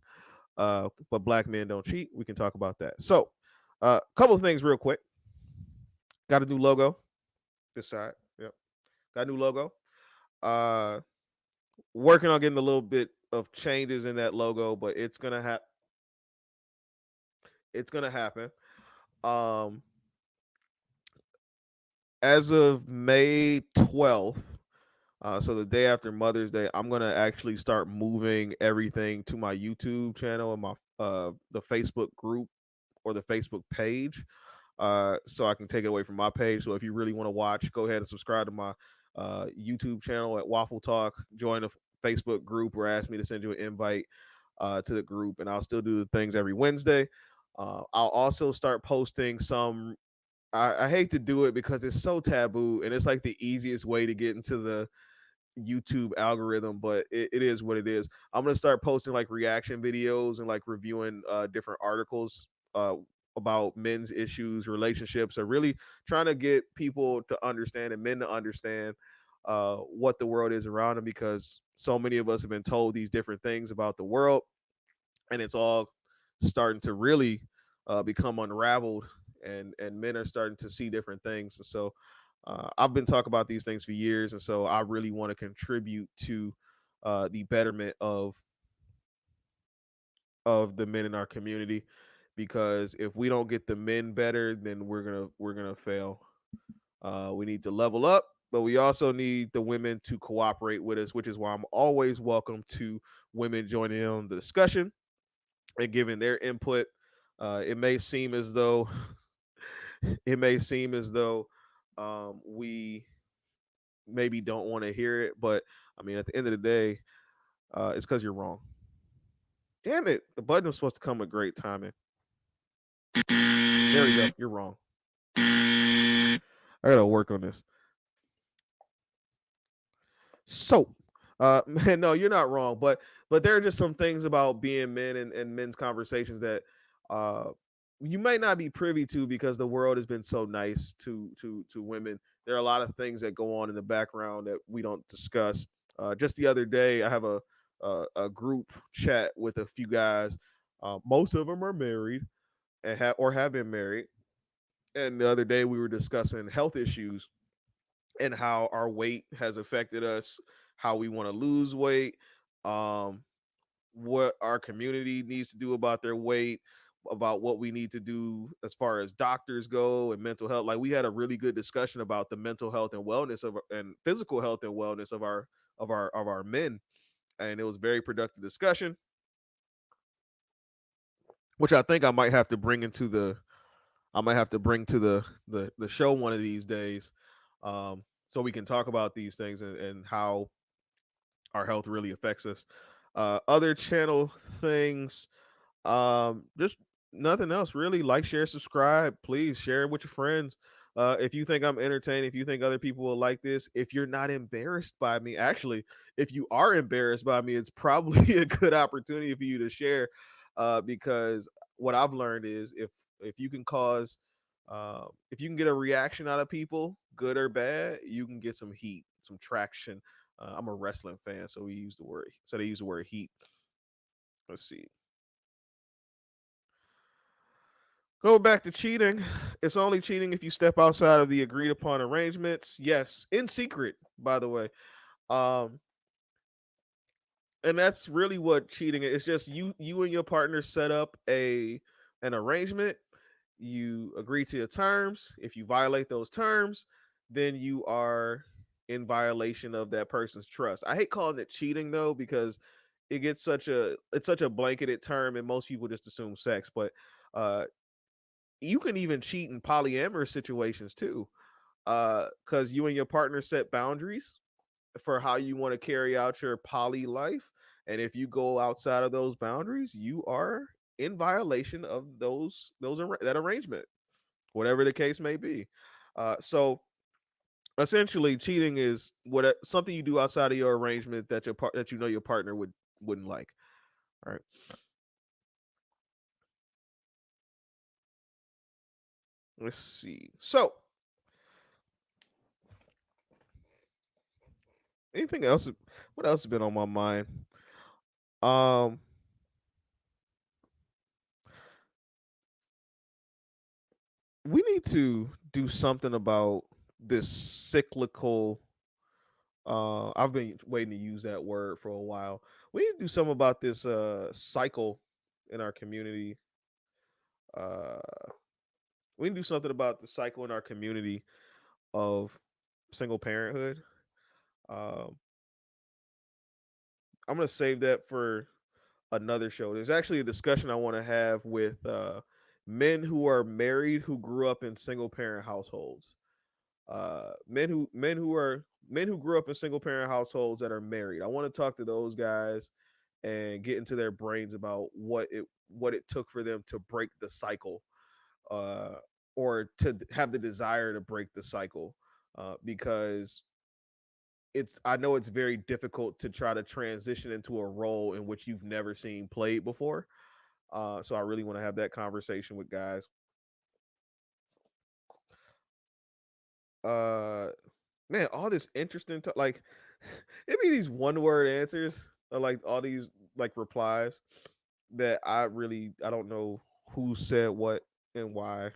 but black men don't cheat, we can talk about that. So, a couple of things real quick. Got a new logo. This side, yep. Got a new logo. Uh, Working on getting a little bit of changes in that logo, but it's gonna happen. It's gonna happen. Um, as of May 12th, so the day after Mother's Day, I'm gonna actually start moving everything to my YouTube channel and my the Facebook group or the Facebook page, so I can take it away from my page. So if you really want to watch, go ahead and subscribe to my YouTube channel at Waffle Talk. Join the Facebook group, or ask me to send you an invite to the group, and I'll still do the things every Wednesday. I'll also start posting some. I hate to do it because it's so taboo, and it's like the easiest way to get into the YouTube algorithm, but it is what it is. I'm gonna start posting like reaction videos and like reviewing different articles about men's issues, relationships, or really trying to get people to understand and men to understand what the world is around them, because so many of us have been told these different things about the world, and it's all starting to really become unraveled, and men are starting to see different things. And so I've been talking about these things for years, and so I really want to contribute to the betterment of the men in our community, because if we don't get the men better, then we're gonna fail. We need to level up, but we also need the women to cooperate with us, which is why I'm always welcome to women joining in on the discussion and giving their input. It may seem as though it may seem as though we maybe don't want to hear it, but I mean, at the end of the day, it's because you're wrong. Damn it! The button was supposed to come with great timing. There we go. You're wrong. I gotta work on this. So, man, no, you're not wrong, but there are just some things about being men and men's conversations that uh you may not be privy to, because the world has been so nice to women. There are a lot of things that go on in the background that we don't discuss. Just the other day, I have a group chat with a few guys. Most of them are married and have been married. And the other day, we were discussing health issues and how our weight has affected us, how we want to lose weight, um, what our community needs to do about their weight, about what we need to do as far as doctors go and mental health. Like, we had a really good discussion about the mental health and wellness of and physical health and wellness of our men, and it was very productive discussion, which I think I might have to bring to the show one of these days, so we can talk about these things and how our health really affects us. Other channel things, just nothing else really. Like, share, subscribe. Please share it with your friends. If you think I'm entertaining, if you think other people will like this, if you're not embarrassed by me, actually, if you are embarrassed by me, it's probably a good opportunity for you to share. Because what I've learned is if you can cause, if you can get a reaction out of people, good or bad, you can get some heat, some traction. I'm a wrestling fan, so they use the word heat. Let's see. Go back to cheating. It's only cheating if you step outside of the agreed upon arrangements. Yes, in secret, by the way. Um, and that's really what cheating is. It's just you and your partner set up an arrangement. You agree to the terms. If you violate those terms, then you are in violation of that person's trust. I hate calling it cheating though, because it's such a blanketed term and most people just assume sex, but uh you can even cheat in polyamorous situations too, because you and your partner set boundaries for how you want to carry out your poly life, and if you go outside of those boundaries, you are in violation of that arrangement, whatever the case may be. So essentially, cheating is something you do outside of your arrangement that you know your partner wouldn't like. All right, let's see. So anything else? What else has been on my mind? Um, we need to do something about this cyclical. I've been waiting to use that word for a while. We need to do something about this cycle in our community. Uh, we need to do something about the cycle in our community of single parenthood. Um, I'm gonna save that for another show. There's actually a discussion I want to have with men who are married who grew up in single parent households. Men who grew up in single parent households that are married. I want to talk to those guys and get into their brains about what it took for them to break the cycle, uh, or to have the desire to break the cycle, because I know it's very difficult to try to transition into a role in which you've never seen played before. So I really want to have that conversation with guys. Uh, Man, all this interesting like it be these one word answers, or like all these like replies that I don't know who said what and why.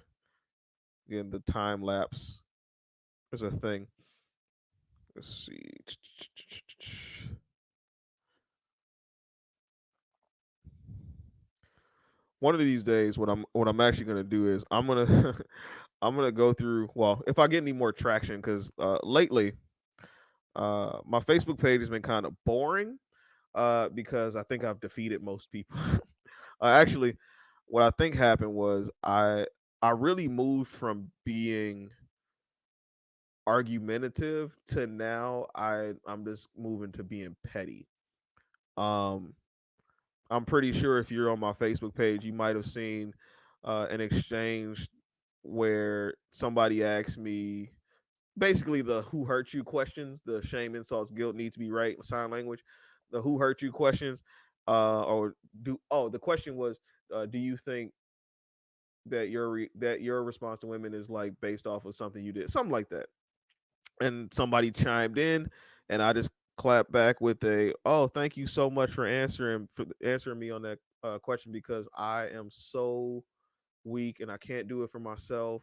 Again, the time lapse is a thing. Let's see. One of these days, what I'm actually gonna do is I'm gonna I'm gonna go through. Well, if I get any more traction, because lately my Facebook page has been kind of boring, because I think I've defeated most people. Actually, what I think happened was I really moved from being argumentative to now I'm just moving to being petty. Um, I'm pretty sure if you're on my Facebook page, you might have seen an exchange where somebody asked me basically the "who hurt you" questions, the shame, insults, guilt, need to be right, sign language, the "who hurt you" questions, or the question was, do you think that your response to women is like based off of something you did, something like that, and somebody chimed in, and I just clapped back with a, "Oh, thank you so much for answering me on that question, because I am so weak and I can't do it for myself,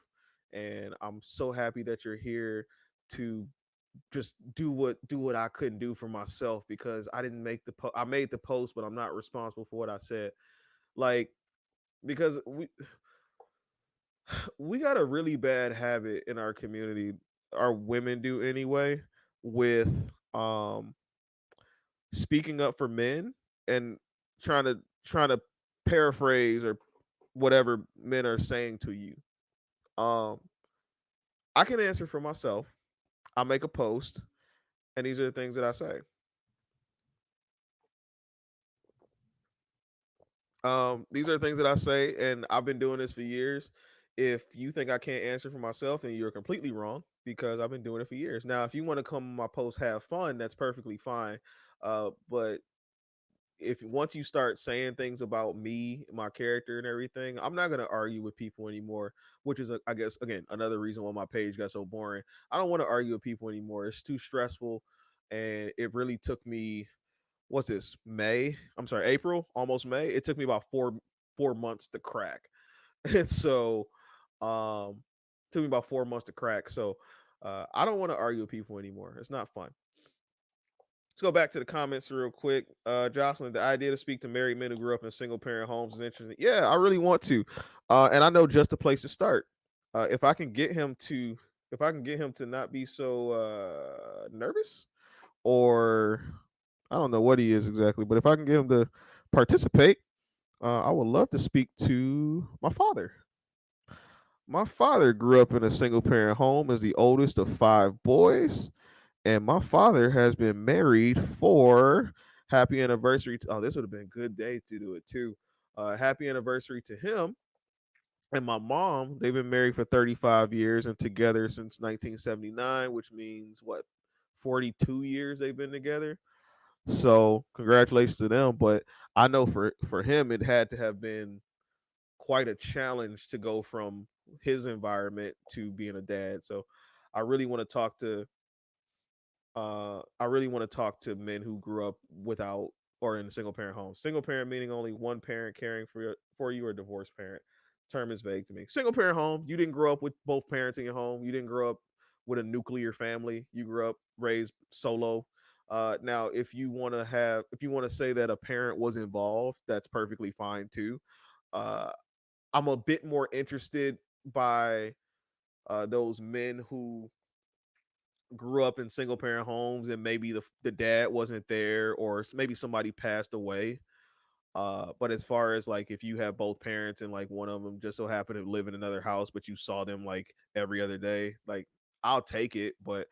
and I'm so happy that you're here to just do what I couldn't do for myself, because I didn't make I made the post, but I'm not responsible for what I said." Like, because we got a really bad habit in our community, our women do anyway, with um speaking up for men and trying to paraphrase or whatever men are saying to you. Um, I can answer for myself. I make a post, and these are the things that I say. These are the things that I say, and I've been doing this for years. If you think I can't answer for myself, then you're completely wrong because I've been doing it for years. Now, if you want to come on my post, have fun, that's perfectly fine. But if once you start saying things about me, my character, and everything, I'm not gonna argue with people anymore. Which is, I guess, again, another reason why my page got so boring. I don't want to argue with people anymore. It's too stressful, and it really took me, what's this, May, I'm sorry, April, almost May, it took me about four months to crack. And so um took me about 4 months to crack. So I don't want to argue with people anymore. It's not fun. Let's go back to the comments real quick. Jocelyn, the idea to speak to married men who grew up in single parent homes is interesting. Yeah, I really want to. And I know just the place to start. If I can get him to, if I can get him to not be so nervous, or I don't know what he is exactly, but if I can get him to participate, I would love to speak to my father. My father grew up in a single parent home as the oldest of five boys, and my father has been married for, happy anniversary. Oh, this would have been a good day to do it too. Happy anniversary to him and my mom. They've been married for 35 years and together since 1979, which means what, 42 years they've been together. So congratulations to them. But I know for him, it had to have been quite a challenge to go from his environment to being a dad. So I really want to talk to I really want to talk to men who grew up without or in a single parent home. Single parent meaning only one parent caring for you, or divorced parent. Term is vague to me. Single parent home, you didn't grow up with both parents in your home. You didn't grow up with a nuclear family. You grew up raised solo. Now, if you want to say that a parent was involved, that's perfectly fine too. Uh, I'm a bit more interested by those men who grew up in single parent homes and maybe the dad wasn't there, or maybe somebody passed away. But as far as like if you have both parents and like one of them just so happened to live in another house, but you saw them like every other day, like I'll take it. But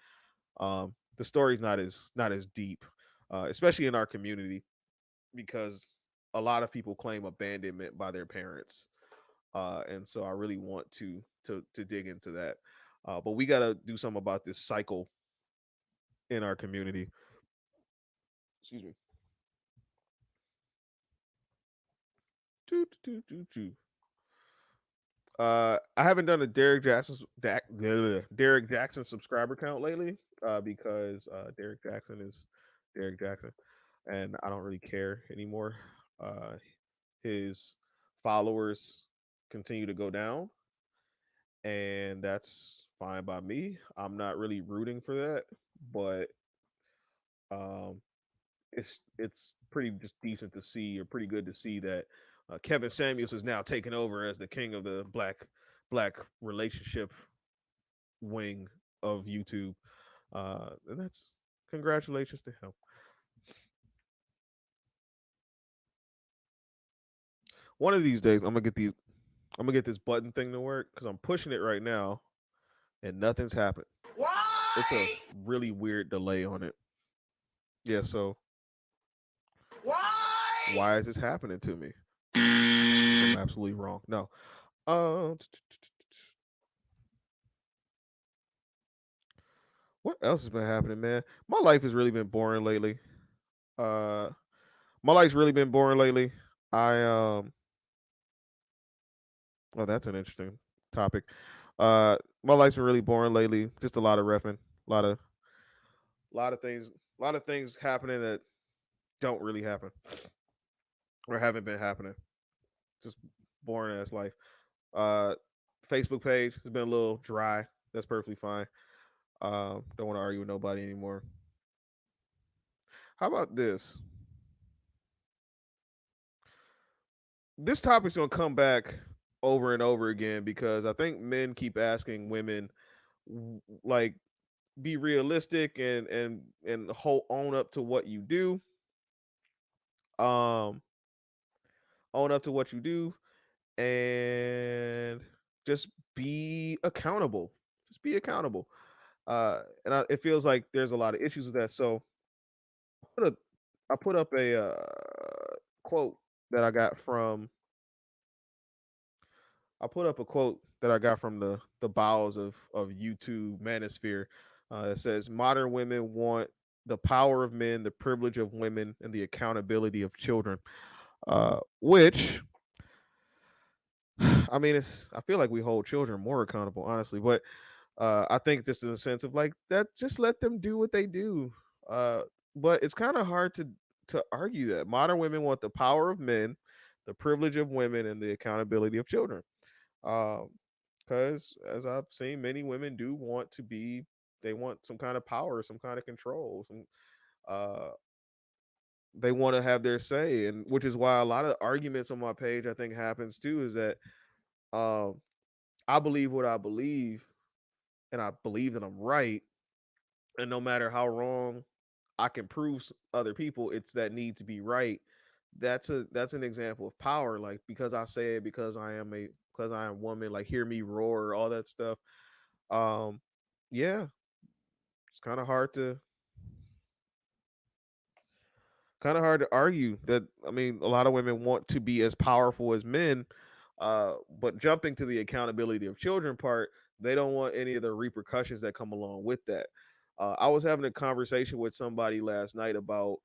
the story's not as deep, especially in our community, because a lot of people claim abandonment by their parents, and so I really want to dig into that. But we got to do something about this cycle in our community. Excuse me. Doo, doo, doo, doo. I haven't done a Derek Jackson subscriber count lately, because Derek Jackson is Derek Jackson, and I don't really care anymore. Uh, his followers continue to go down, and that's fine by me. I'm not really rooting for that, but um, it's pretty just decent to see, or pretty good to see that Kevin Samuels is now taking over as the king of the black relationship wing of YouTube. And that's congratulations to him. One of these days, I'm gonna get this button thing to work because I'm pushing it right now and nothing's happened. It's a Why? really weird delay on it. Yeah, so Why? why is this happening to me? I'm absolutely wrong. No. Uh, what else has been happening, man? My life has really been boring lately. Uh, my life's really been boring lately. I Oh, that's an interesting topic. My life's been really boring lately. Just a lot of refing, a lot of things, a lot of things happening that don't really happen or haven't been happening. Just boring ass life. Uh, Facebook page has been a little dry. That's perfectly fine. Don't want to argue with nobody anymore. How about this? This topic's gonna come back over and over again because I think men keep asking women, like, be realistic and own up to what you do. Um, own up to what you do and just be accountable. Just be accountable. It feels like there's a lot of issues with that. So put a, I put up a quote that I got from. I put up a quote that I got from the bowels of YouTube manosphere. It says modern women want the power of men, the privilege of women, and the accountability of children. Which I mean, it's I feel like we hold children more accountable, honestly. But I think this is a sense of like that. Just let them do what they do. Uh, but it's kind of hard to argue that modern women want the power of men, the privilege of women, and the accountability of children. Um, because as I've seen, many women do want to be. They want some kind of power, some kind of control. Uh, they want to have their say, and which is why a lot of arguments on my page I think happens too. Is that um, I believe what I believe, and I believe that I'm right, and no matter how wrong I can prove other people, it's that need to be right. That's an example of power. Like because I say it, because I am woman, like hear me roar, all that stuff. Um, yeah, it's kind of hard to argue that. I mean, a lot of women want to be as powerful as men, but jumping to the accountability of children part, they don't want any of the repercussions that come along with that. I was having a conversation with somebody last night about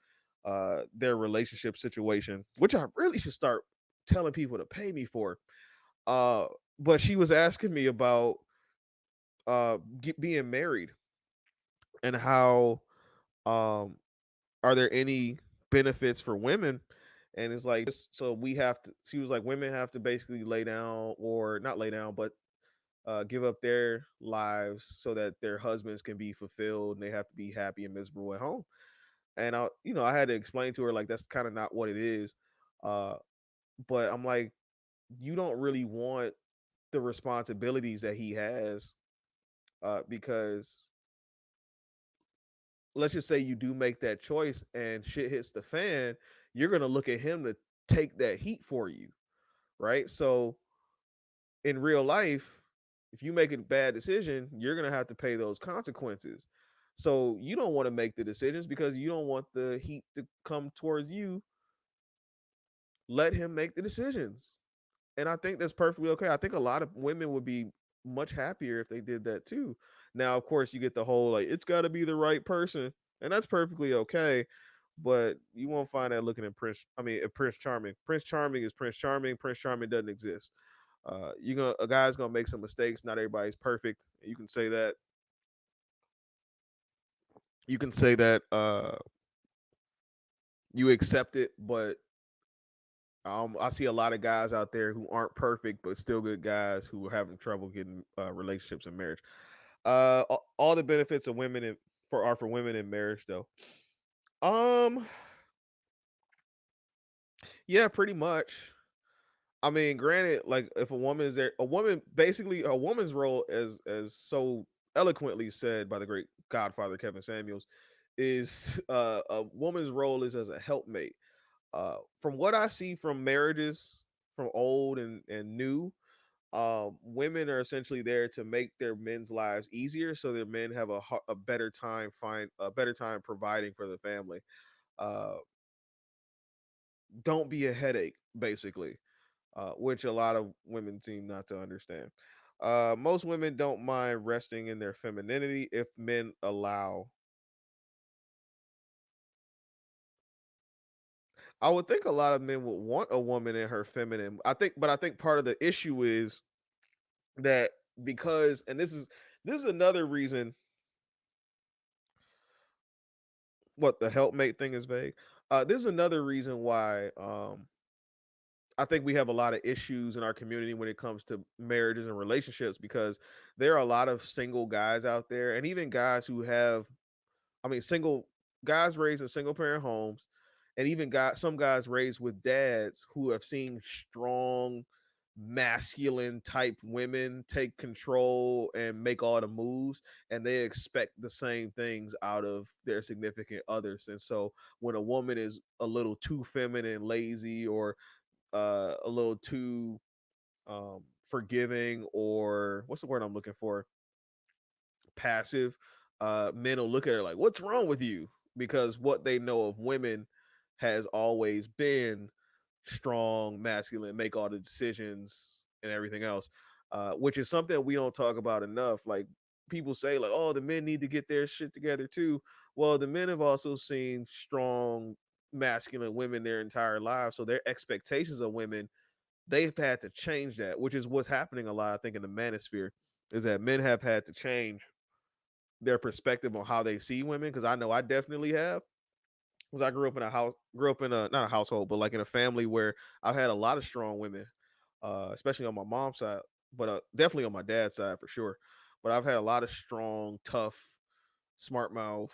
their relationship situation, which I really should start telling people to pay me for. Uh, but she was asking me about being married and how um, are there any benefits for women? And it's like so we have to. She was like, women have to basically lay down or not lay down, but give up their lives so that their husbands can be fulfilled and they have to be happy and miserable at home. And I had to explain to her like that's kind of not what it is. Uh, but I'm like, you don't really want the responsibilities that he has, because let's just say you do make that choice and shit hits the fan, you're gonna look at him to take that heat for you, right? So in real life, if you make a bad decision, you're gonna have to pay those consequences. So you don't want to make the decisions because you don't want the heat to come towards you. Let him make the decisions. And I think that's perfectly okay. I think a lot of women would be much happier if they did that too. Now, of course, you get the whole like it's got to be the right person, and that's perfectly okay. But you won't find that looking at Prince. I mean, at Prince Charming. Prince Charming is Prince Charming. Prince Charming doesn't exist. You gonna a guy's gonna make some mistakes. Not everybody's perfect. You can say that. You can say that. You accept it, but I see a lot of guys out there who aren't perfect but still good guys who are having trouble getting relationships and marriage. All the benefits of women for women in marriage though. Um, yeah, pretty much. I mean, granted, like if a woman is there, a woman basically a woman's role, as so eloquently said by the great Godfather Kevin Samuels, is a woman's role is as a helpmate. From what I see from marriages from old and new, women are essentially there to make their men's lives easier, so their men have a better time find a better time providing for the family. Uh, don't be a headache, basically, which a lot of women seem not to understand. Most women don't mind resting in their femininity if men allow. I would think a lot of men would want a woman in her feminine. But I think part of the issue is that because, and this is another reason what the helpmate thing is vague. This is another reason why I think we have a lot of issues in our community when it comes to marriages and relationships because there are a lot of single guys out there and even guys who have, I mean, single guys raised in single parent homes, and even guys, some guys raised with dads who have seen strong masculine type women take control and make all the moves, and they expect the same things out of their significant others. And so when a woman is a little too feminine, lazy, or a little too forgiving, or what's the word I'm looking for, passive, men will look at her like, "What's wrong with you?" Because what they know of women has always been strong, masculine, make all the decisions and everything else, which is something we don't talk about enough. Like, people say, like, "Oh, the men need to get their shit together too." Well, the men have also seen strong, masculine women their entire lives, so their expectations of women, they've had to change that, which is what's happening a lot, I think, in the manosphere, is that men have had to change their perspective on how they see women. Because I know I definitely have. Because I grew up in a, not a household, but like in a family where I've had a lot of strong women, especially on my mom's side, but definitely on my dad's side for sure. But I've had a lot of strong, tough, smart mouth,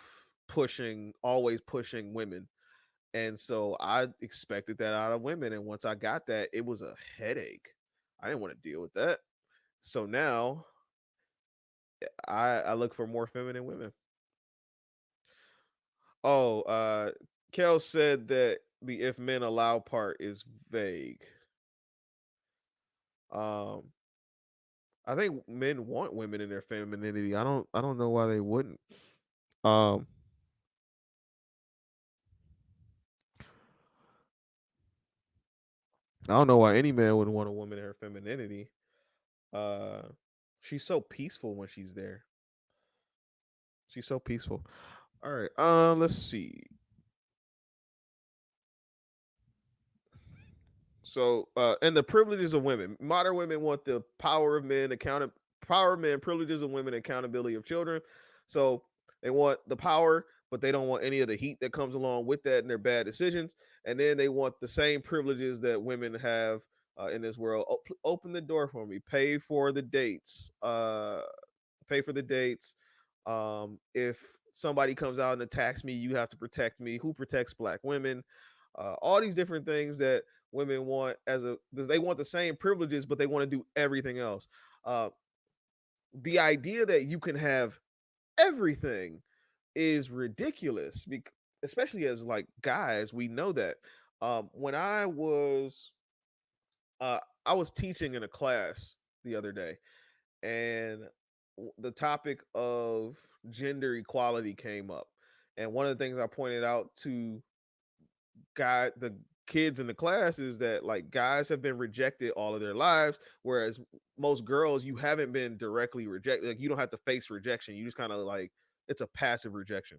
pushing, always pushing women. And so I expected that out of women. And once I got that, it was a headache. I didn't want to deal with that. So now I look for more feminine women. Oh, Kel said that the "if men allow" part is vague. Um, I think men want women in their femininity. I don't know why they wouldn't. Um, I don't know why any man would want a woman in her femininity. Uh, she's so peaceful when she's there. She's so peaceful. All right. Let's see. So, and the privileges of women. Modern women want the power of men, power of men, privileges of women, accountability of children. So they want the power, but they don't want any of the heat that comes along with that and their bad decisions. And then they want the same privileges that women have in this world. Open the door for me. Pay for the dates. If somebody comes out and attacks me, you have to protect me. Who protects black women? All these different things that women want, they want the same privileges, but they want to do everything else. Uh, the idea that you can have everything is ridiculous, especially as like guys. We know that. When uh, I was teaching in a class the other day, and the topic of gender equality came up. And one of the things I pointed out to the kids in the class is that, like, guys have been rejected all of their lives, whereas most girls, you haven't been directly rejected. Like, you don't have to face rejection. You just kind of like, it's a passive rejection.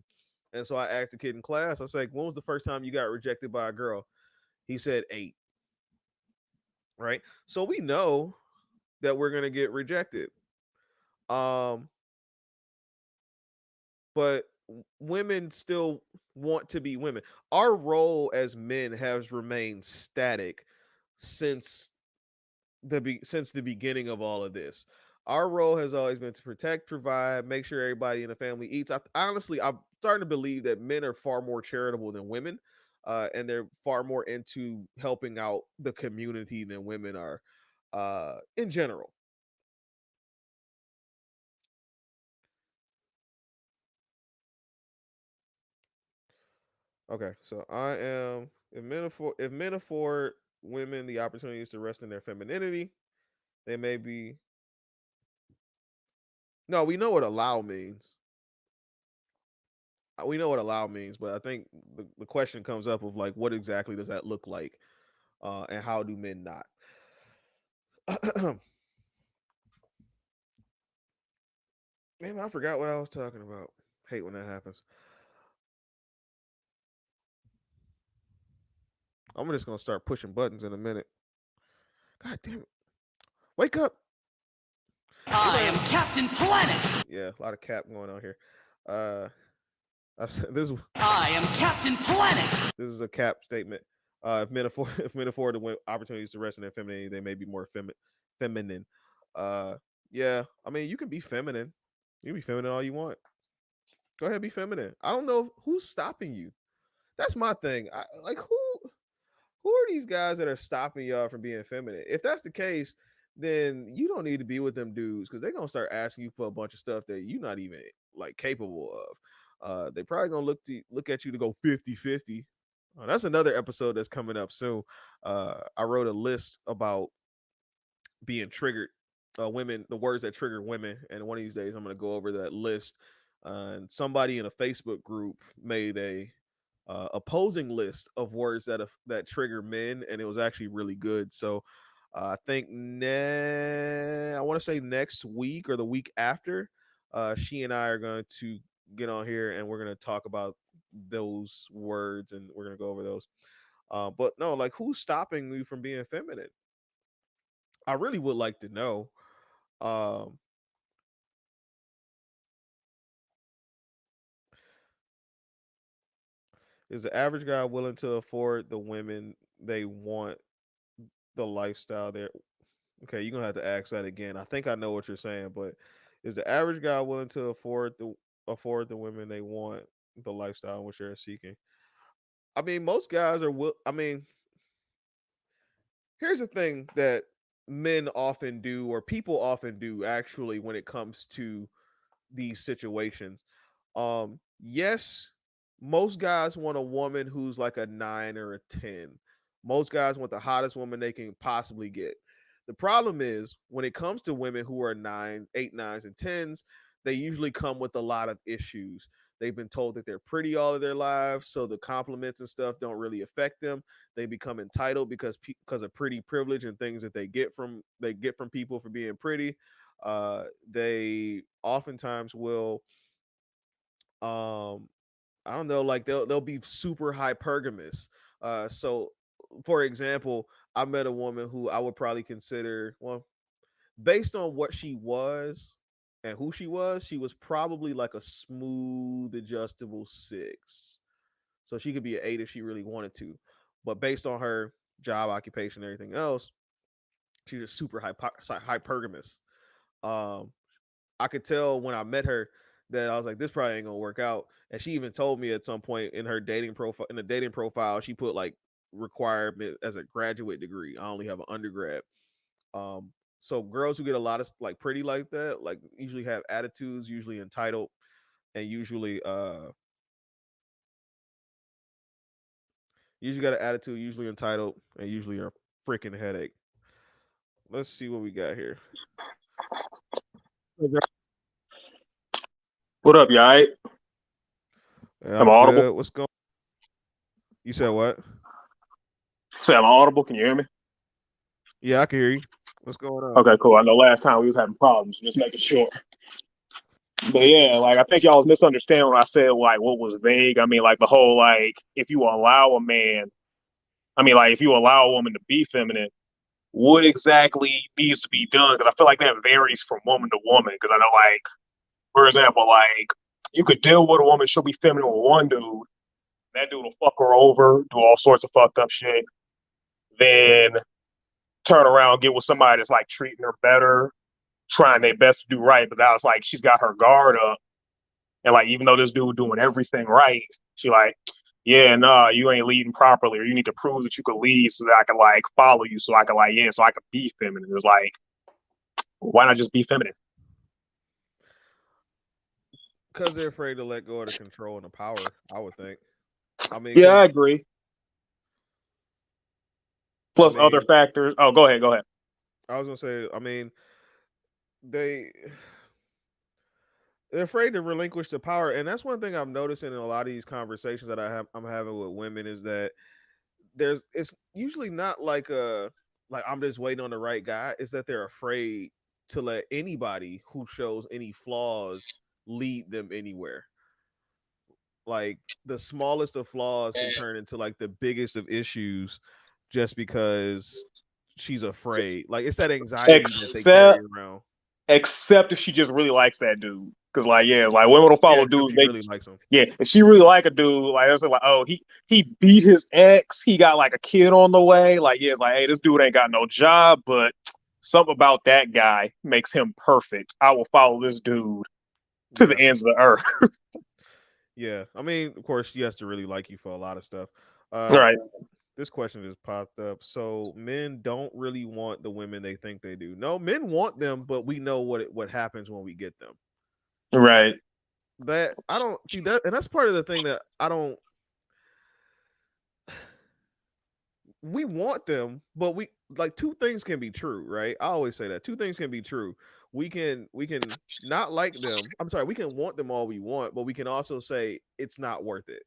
And so I asked the kid in class, I was like, when was the first time you got rejected by a girl? He said 8. Right. So we know that we're gonna get rejected. Um, but women still want to be women. Our role as men has remained static since since the beginning of all of this. Our role has always been to protect, provide, make sure everybody in the family eats. Honestly, I'm starting to believe that men are far more charitable than women, and they're far more into helping out the community than women are, in general. Okay, so I am, if men afford women the opportunities to rest in their femininity, they may be. No, we know what allow means. We know what allow means, but I think the question comes up of like, what exactly does that look like, and how do men not? Man, I forgot what I was talking about. Hate when that happens. I'm just gonna start pushing buttons in a minute. God damn it! Wake up! I Anybody am have? Captain Planet. Yeah, a lot of cap going on here. Uh, this I am Captain Planet. this is a cap statement. If men afford if men afford to win opportunities to rest in their femininity, they may be more feminine. Uh, yeah, I mean, you can be feminine. You can be feminine all you want. Go ahead, be feminine. I don't know who's stopping you. That's my thing. Like, who are these guys that are stopping y'all from being feminine? If that's the case, then you don't need to be with them dudes because they're gonna start asking you for a bunch of stuff that you're not even like capable of. They probably gonna look at you to go 50-50. That's another episode that's coming up soon. I wrote a list about being triggered, women, the words that trigger women, and one of these days I'm gonna go over that list. And somebody in a Facebook group made a opposing list of words that trigger men, and it was actually really good. So I think I want to say next week or the week after, she and I are going to get on here and we're going to talk about those words and we're going to go over those. But no, like who's stopping you from being feminine? I really would like to know. Um, is the average guy willing to afford the women they want, the lifestyle there? Okay, you're gonna have to ask that again. I think I know what you're saying, but is the average guy willing to afford the women they want, the lifestyle in which they're seeking? I mean, most guys are will. I mean, here's the thing that men often do, or people often do, actually, when it comes to these situations. Yes, most guys want a woman who's like a 9 or a 10. Most guys want the hottest woman they can possibly get. The problem is when it comes to women who are 9, 8, 9s, and 10s, they usually come with a lot of issues. They've been told that they're pretty all of their lives, so the compliments and stuff don't really affect them. They become entitled because of pretty privilege and things that they get from people for being pretty. They oftentimes will, um I don't know, like they'll be super hypergamous. So for example, I met a woman who I would probably consider, well, based on what she was and who she was probably like a smooth adjustable 6. So she could be an 8 if she really wanted to. But based on her job, occupation, and everything else, she's just super hypergamous. Um, I could tell when I met her that I was like, this probably ain't gonna work out. And she even told me at some point in her dating profile, she put like requirement as a graduate degree. I only have an undergrad. Um, so girls who get a lot of like pretty like that, like usually have attitudes, usually entitled, and usually got an attitude, usually entitled, and usually a freaking headache. Let's see what we got here. What up, y'all? Right? Yeah, Am I I'm audible? good. What's going? You said what? Say I'm audible. Can you hear me? Yeah, I can hear you. What's going on? Okay, cool. I know last time we was having problems. Just making sure. But yeah, like I think y'all was misunderstanding when I said like what was vague. I mean, like the whole like if you allow a man, I mean, like if you allow a woman to be feminine, what exactly needs to be done? Because I feel like that varies from woman to woman. Because I know, like for example, like you could deal with a woman, she'll be feminine with one dude. That dude will fuck her over, do all sorts of fucked up shit. Then turn around, get with somebody that's like treating her better, trying their best to do right. But now it's like she's got her guard up, and like even though this dude doing everything right, she like, yeah, nah, you ain't leading properly, or you need to prove that you can lead so that I can like follow you, so I can like yeah, so I can be feminine. It's like, why not just be feminine? Because they're afraid to let go of the control and the power, I would think. I mean, Yeah, I because agree. I Plus other mean, factors. Oh, go ahead, go ahead. I was gonna say, I mean, they they're afraid to relinquish the power, and that's one thing I'm noticing in a lot of these conversations that I'm having with women is that it's usually not like I'm just waiting on the right guy. It's that they're afraid to let anybody who shows any flaws lead them anywhere. Like the smallest of flaws can turn into like the biggest of issues just because she's afraid. Like it's that anxiety that they carry Except around. except if she just really likes that dude. Cause like yeah, it's like women will Yeah, follow except dudes. she They really likes him. yeah, if she really like a dude, like it's like oh he beat his ex, he got like a kid on the way. Like yeah, it's like hey this dude ain't got no job, but something about that guy makes him perfect. I will follow this dude to the Yeah. ends of the earth. Yeah. I mean, of course, she has to really like you for a lot of stuff. Right. This question just popped up. So men don't really want the women they think they do. No, men want them, but we know what happens when we get them. Right. That I don't see that, and that's part of the thing that I don't. We want them, but we like two things can be true, right? I always say that two things can be true. We can not like them. I'm sorry, we can want them all we want, but we can also say it's not worth it.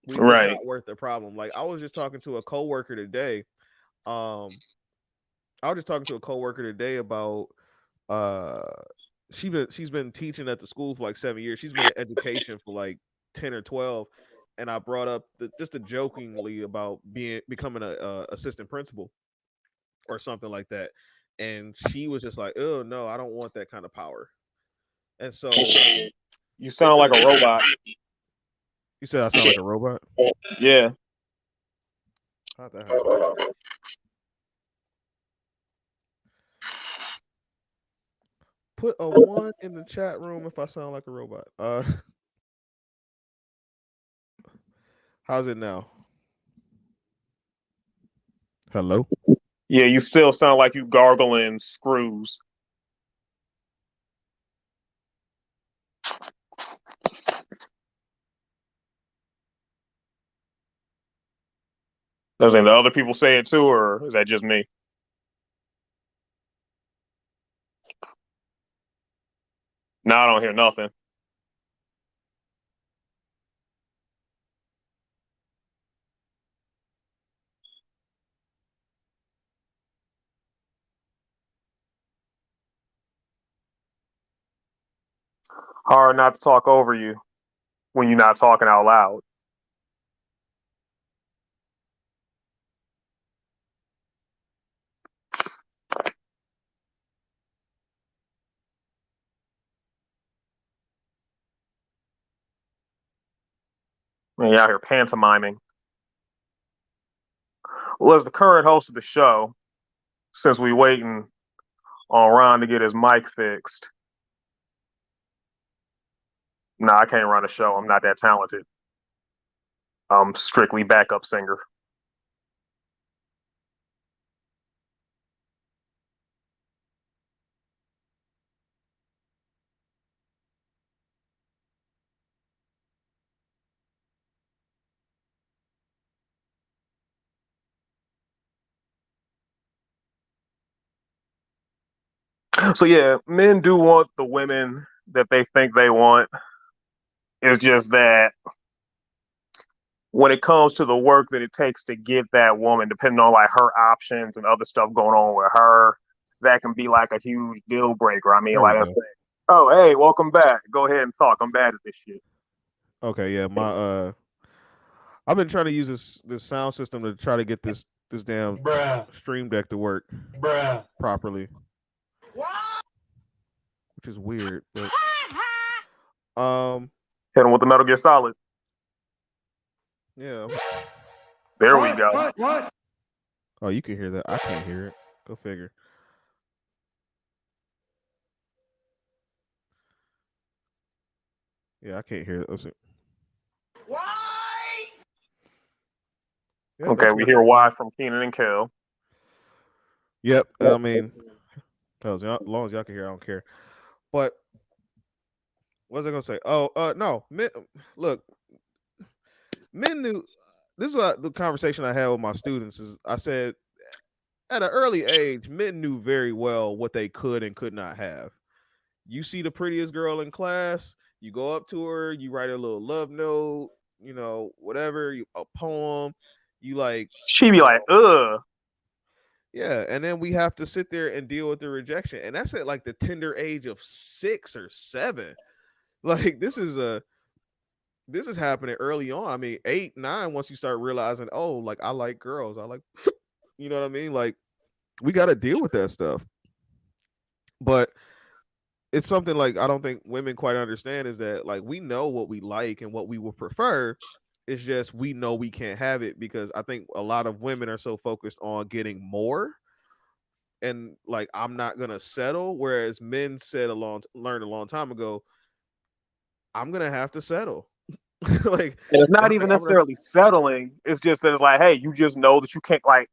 It's Right. not worth the problem. Like I was just talking to a coworker today. Um, I was just talking to a coworker today about uh she's been teaching at the school for like 7 years. She's been in education for like 10 or 12. And I brought up just a jokingly about becoming a assistant principal or something like that. And she was just like, oh no, I don't want that kind of power. And so You it's sound a like a robot. you said I sound like a robot? Yeah. How'd that happen? Put a one in the chat room if I sound like a robot. How's it now? Hello? Yeah, you still sound like you gargling screws. Does any of the other people say it too, or is that just me? No, I don't hear nothing. Hard not to talk over you when you're not talking out loud. When you're out here pantomiming. Well, as the current host of the show, since we waiting on Ron to get his mic fixed, nah, I can't run a show. I'm not that talented. I'm strictly backup singer. So yeah, men do want the women that they think they want. It's just that when it comes to the work that it takes to get that woman, depending on like her options and other stuff going on with her, that can be like a huge deal breaker. I mean, There we like I go. said, oh hey, welcome back. Go ahead and talk. I'm bad at this shit. Okay, yeah, my I've been trying to use this sound system to try to get this damn stream deck to work properly, which is weird. But um, Hit him with the Metal Gear Solid. yeah. There we go. Oh, you can hear that. I can't hear it. Go figure. Yeah, I can't hear it. Let's see. Yep, Okay, that's we hear working. why from Keenan and Kel. Yep. I mean, as long as y'all can hear, I don't care. But what was I gonna say? Oh, no. Men, look, men knew. This is what the conversation I had with my students is. I said at an early age, men knew very well what they could and could not have. You see the prettiest girl in class, you go up to her, you write a little love note, whatever, a poem, you like, She be you like, know, ugh. yeah, and then we have to sit there and deal with the rejection, and that's at like the tender age of 6 or 7. Like this is happening early on. I mean, 8, 9. Once you start realizing, oh, like I like girls, I like, you know what I mean? Like we got to deal with that stuff, but it's something like I don't think women quite understand is that like we know what we like and what we would prefer. It's just we know we can't have it because I think a lot of women are so focused on getting more and like I'm not gonna settle. Whereas men said learned a long time ago, I'm gonna have to settle. Like And it's it's not like even I'm gonna. necessarily settling. It's just that it's like, hey, you just know that you can't like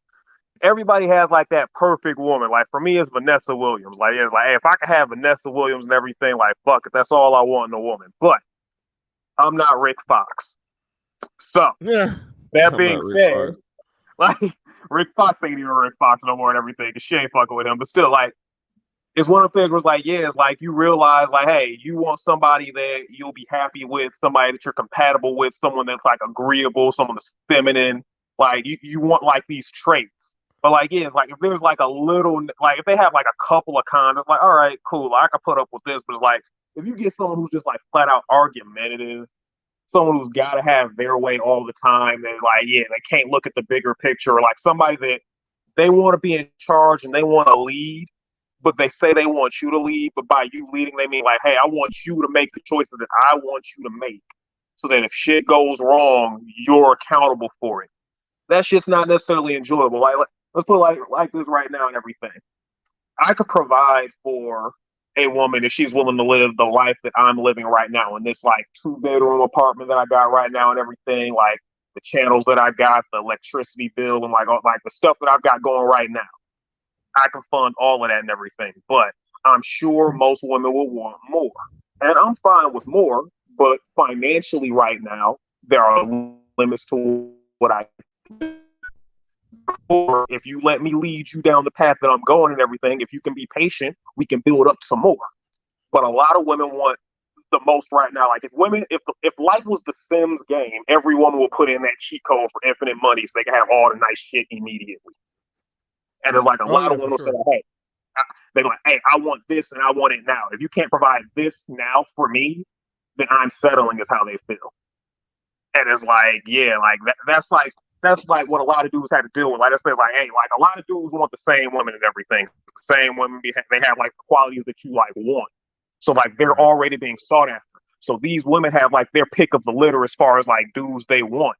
everybody has like that perfect woman. Like for me, it's Vanessa Williams. Like it's like, hey, if I could have Vanessa Williams and everything, like fuck it, that's all I want in a woman. But I'm not Rick Fox. So Yeah, that I'm being not Rick said, Fox. like Rick Fox ain't even Rick Fox no more and everything. Cause she ain't fucking with him. But still, like it's one of the things where it's like, yeah, it's like you realize like, hey, you want somebody that you'll be happy with, somebody that you're compatible with, someone that's like agreeable, someone that's feminine. Like you want like these traits. But like, yeah, it's like if there's like a little, like if they have like a couple of cons, it's like, all right, cool, I can put up with this. But it's like if you get someone who's just like flat out argumentative, someone who's got to have their way all the time, and like, yeah, they can't look at the bigger picture, or like somebody that they want to be in charge and they want to lead, but they say they want you to lead, but by you leading, they mean like, hey, I want you to make the choices that I want you to make, so that if shit goes wrong, you're accountable for it. That shit's not necessarily enjoyable. Like, let's put it like this right now and everything. I could provide for a woman if she's willing to live the life that I'm living right now in this like 2 bedroom apartment that I got right now and everything, like the channels that I got, the electricity bill, and like all, like the stuff that I've got going right now. I can fund all of that and everything, but I'm sure most women will want more. And I'm fine with more, but financially right now, there are limits to what I can. Or if you let me lead you down the path that I'm going and everything, if you can be patient, we can build up some more. But a lot of women want the most right now. Like if life was the Sims game, every woman will put in that cheat code for infinite money so they can have all the nice shit immediately. And it's like a Oh lot yeah, of for women will say, sure. hey, they're like, hey, I want this and I want it now. If you can't provide this now for me, then I'm settling is how they feel. And it's like, yeah, like that's like what a lot of dudes had to deal with. Like I said, like, hey, like a lot of dudes want the same women and everything. The same women, they have like the qualities that you like want. So like they're Right. already being sought after. So these women have like their pick of the litter as far as like dudes they want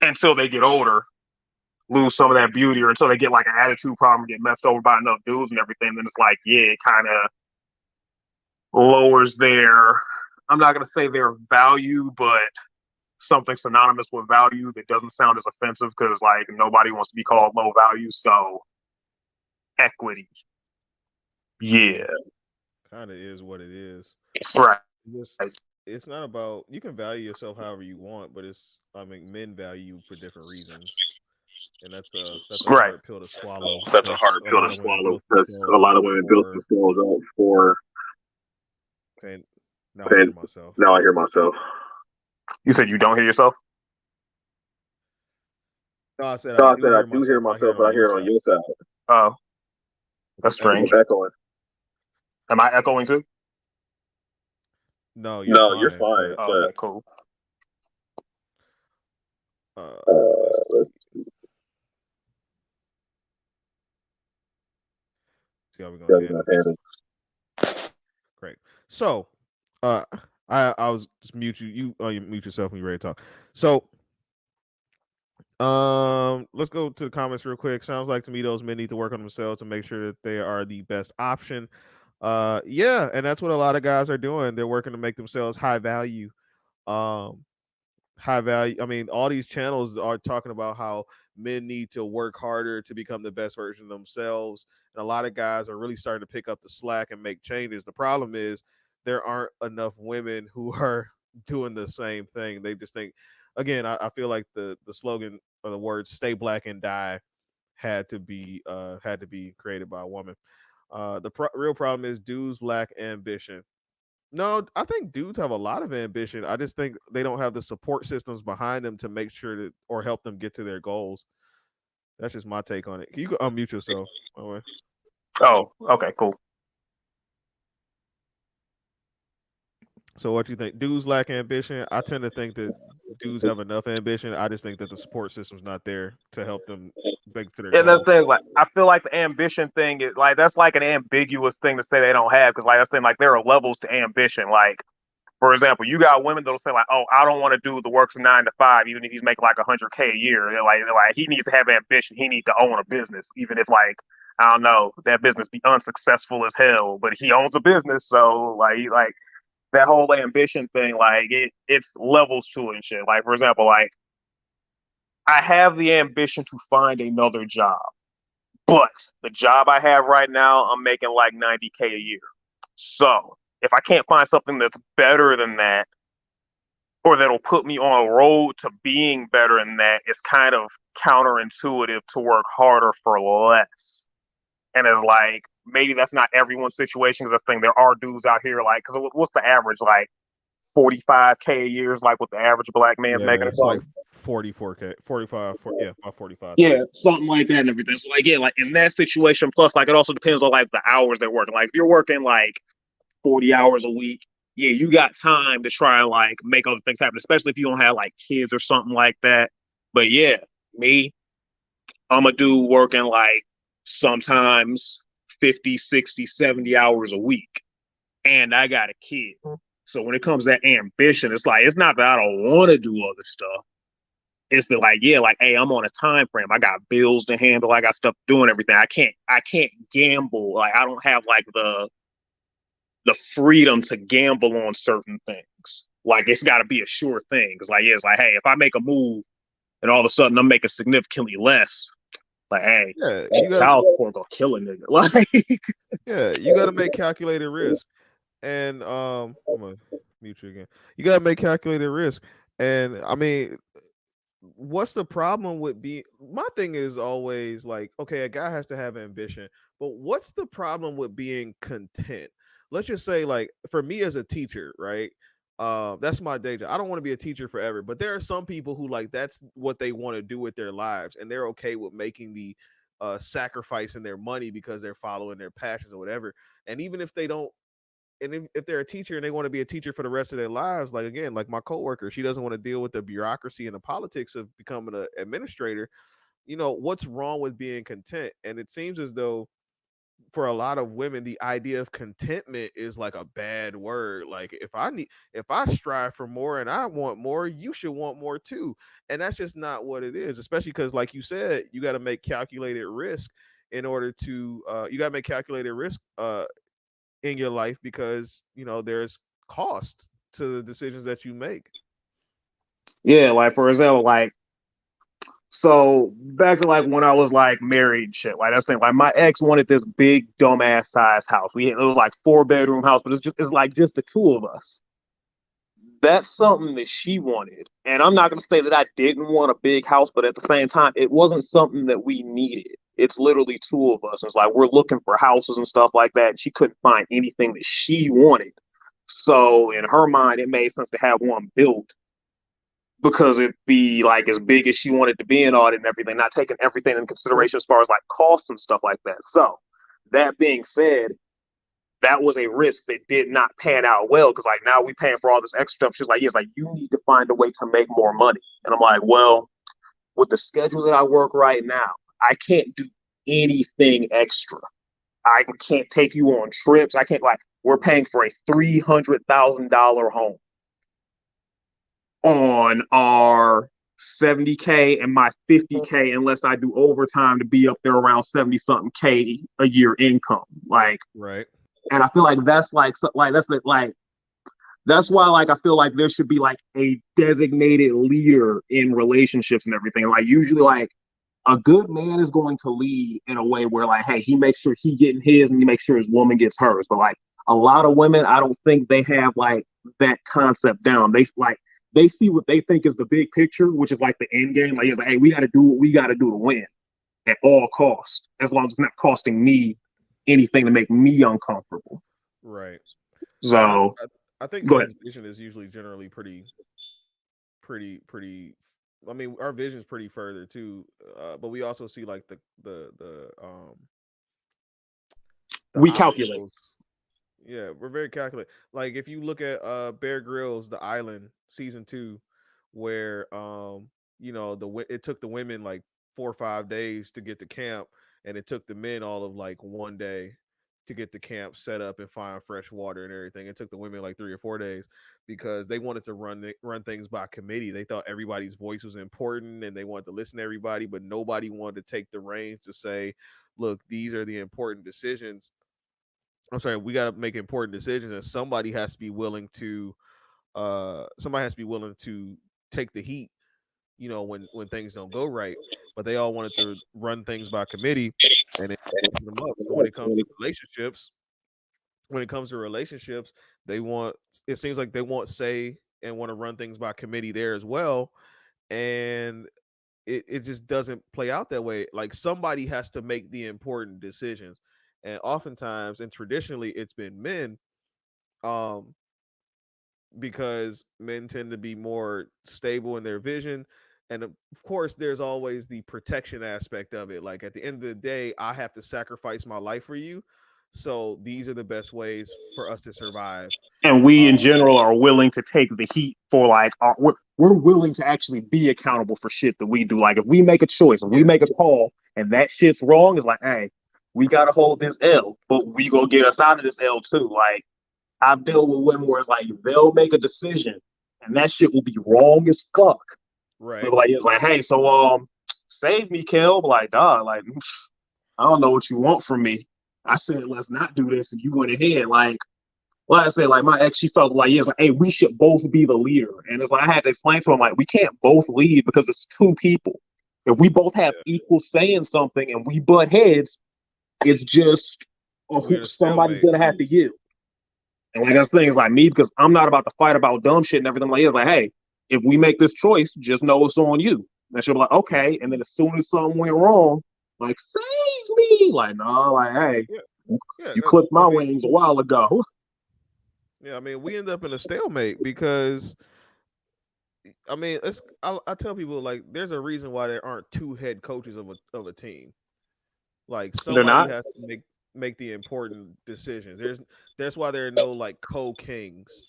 until they get older, lose some of that beauty, or until they get like an attitude problem, get messed over by enough dudes and everything. Then it's like, yeah, it kind of lowers their. I'm not gonna say their value, but something synonymous with value that doesn't sound as offensive because like nobody wants to be called low value. So equity, I mean, yeah, kind of is what it is. right, Just it's not about you can value yourself however you want, but it's I mean men value you for different reasons, and that's a right. hard pill to swallow That's a because hard a pill to lot of women swallow built because a themselves lot of up women build for. themselves up for. And now I hear And myself. now I hear myself. You said you don't hear yourself? No, I said I No, I do said I hear do hear myself, but I hear myself, it but on I your hear it on side. your side. Oh, that's It's strange. echoing. It's echoing. Am I echoing too? No, you're No, you're fine, fine. but Oh, okay, cool. let's Let's see how we're gonna see how handle I this. handle. Great. So, uh, I was just mute you. You mute yourself when you're ready to talk. So, let's go to the comments real quick. Sounds like to me those men need to work on themselves to make sure that they are the best option. Yeah, and that's what a lot of guys are doing. They're working to make themselves high value. Um, high value. I mean, all these channels are talking about how men need to work harder to become the best version of themselves. And a lot of guys are really starting to pick up the slack and make changes. The problem is there aren't enough women who are doing the same thing. They just think, again, I feel like the slogan or the words "Stay Black and Die" had to be created by a woman. Real problem is dudes lack ambition. No, I think dudes have a lot of ambition. I just think they don't have the support systems behind them to make sure that or help them get to their goals. That's just my take on it. You can unmute yourself, by the way. Oh, okay, cool. So what you think? Dudes lack ambition. I tend to think that dudes have enough ambition. I just think that the support system's not there to help them get to their And that's goal. the thing, like I feel like the ambition thing is like that's like an ambiguous thing to say they don't have because like that's the thing, like there are levels to ambition. Like for example, you got women that'll say like, "Oh, I don't want to do the works 9 to 5, even if he's making like 100K a year." They're like he needs to have ambition. He needs to own a business, even if like I don't know that business be unsuccessful as hell, but he owns a business, so like that whole ambition thing, like it's levels to it and shit. Like for example, like I have the ambition to find another job, but the job I have right now, I'm making like 90K a year. So if I can't find something that's better than that, or that'll put me on a road to being better than that, it's kind of counterintuitive to work harder for less. And it's like maybe that's not everyone's situation because I think there are dudes out here like because what's the average like 45K a year is like what the average black man's Yeah, making or it's like something. 44K, 45, yeah, about 45,000. Yeah, something like that and everything. So like yeah, like in that situation, plus like it also depends on like the hours they're working. Like if you're working like 40 hours a week, yeah, you got time to try and like make other things happen, especially if you don't have like kids or something like that. But yeah, me, I'm a dude working like sometimes 50, 60, 70 hours a week. And I got a kid. So when it comes to that ambition, it's like it's not that I don't want to do other stuff. It's that like, yeah, like, hey, I'm on a time frame. I got bills to handle. I got stuff doing everything. I can't gamble. Like I don't have like the freedom to gamble on certain things. Like it's got to be a sure thing. Cause like yeah, it's like hey, if I make a move and all of a sudden I'm making significantly less, like hey, Yeah, that child support gonna kill a nigga. Like you got to make calculated risk, and I'm gonna mute you again. You got to make calculated risk, and I mean, what's the problem with being my thing is always like okay a guy has to have ambition but what's the problem with being content. Let's just say like for me as a teacher, right, that's my day job. I don't want to be a teacher forever, but there are some people who like that's what they want to do with their lives and they're okay with making the sacrifice in their money because they're following their passions or whatever. And even if they don't, and if they're a teacher and they want to be a teacher for the rest of their lives, like again, like my coworker, she doesn't want to deal with the bureaucracy and the politics of becoming an administrator. You know, what's wrong with being content? And it seems as though for a lot of women, the idea of contentment is like a bad word. Like if I strive for more and I want more, you should want more too. And that's just not what it is, especially because like you said, you got to make calculated risk in order to you got to make calculated risk in your life because you know there's cost to the decisions that you make. yeah, like for example, like so back to like when I was like married and shit, like that's the thing. Like my ex wanted this big dumbass size house. It was like 4 bedroom house, but it's like just the two of us. That's something that she wanted. And I'm not gonna say that I didn't want a big house, but at the same time, it wasn't something that we needed. It's literally two of us. It's like we're looking for houses and stuff like that. And she couldn't find anything that she wanted. So in her mind, it made sense to have one built because it'd be like as big as she wanted to be and all that and everything, not taking everything in consideration as far as like costs and stuff like that. So that being said, that was a risk that did not pan out well because like now we paying for all this extra stuff. She's like, yes, like you need to find a way to make more money. And I'm like, well, with the schedule that I work right now, I can't do anything extra. I can't take you on trips. I can't like we're paying for a $300,000 home on our 70K and my 50K unless I do overtime to be up there around 70 something K a year income. Like, Right. and I feel like that's like that's like that's why like I feel like there should be like a designated leader in relationships and everything. Like usually like a good man is going to lead in a way where like, hey, he makes sure he getting his and he makes sure his woman gets hers. But like a lot of women, I don't think they have like that concept down. They see what they think is the big picture, which is like the end game. Like it's like, hey, we got to do what we got to do to win at all costs, as long as it's not costing me anything to make me uncomfortable. Right. I So I think go ahead. men's vision is usually generally pretty. I mean, our vision's pretty further too, but we also see like the We calculate. obstacles. Yeah, we're very calculated. Like if you look at Bear Grylls, The Island season 2, where you know it took the women like 4 or 5 days to get to camp, and it took the men all of like one day to get the camp set up and find fresh water and everything. It took the women like 3 or 4 days because they wanted to run things by committee. They thought everybody's voice was important and they wanted to listen to everybody, but nobody wanted to take the reins to say, "Look, these are the important decisions." I'm sorry, we got to make important decisions, and somebody has to be willing to take the heat, when things don't go right. But they all wanted to run things by committee, and it messes them up. So when it comes to relationships, they want it seems like they want say and want to run things by committee there as well. And it just doesn't play out that way. Like somebody has to make the important decisions. And oftentimes and traditionally it's been men, um, because men tend to be more stable in their vision. And of course, there's always the protection aspect of it. Like at the end of the day, I have to sacrifice my life for you. So these are the best ways for us to survive. And we in Um, general are willing to take the heat for like we're willing to actually be accountable for shit that we do. Like if we make a choice, if we yeah, make a call and that shit's wrong, it's like, hey, we gotta hold this L, but we gonna get us out of this L too. Like I've dealt with women where it's like they'll make a decision and that shit will be wrong as fuck. But right. like it's like, hey, so save me, Kel. But like, dog, like I don't know what you want from me. I said let's not do this, and you went ahead. Like I said, like my ex, she felt like, yeah, it's like, hey, we should both be the leader. And it's like I had to explain to him, like, we can't both lead because it's two people. If we both have Yeah, equal say in something and we butt heads, it's just we're in a somebody's stalemate. gonna have to yield. And like that's the thing is like me, because I'm not about to fight about dumb shit and everything like that. It's like, hey, if we make this choice, just know it's on you. And she'll be like, Yeah, okay. And then as soon as something went wrong, like, save me. Like, no, like, hey, yeah, yeah. you clipped I my mean, wings a while ago. yeah. I mean, we end up in a stalemate because I mean, I tell people like there's a reason why there aren't two head coaches of a team. Like They're somebody not. has to make the important decisions. That's why there are no like co-kings,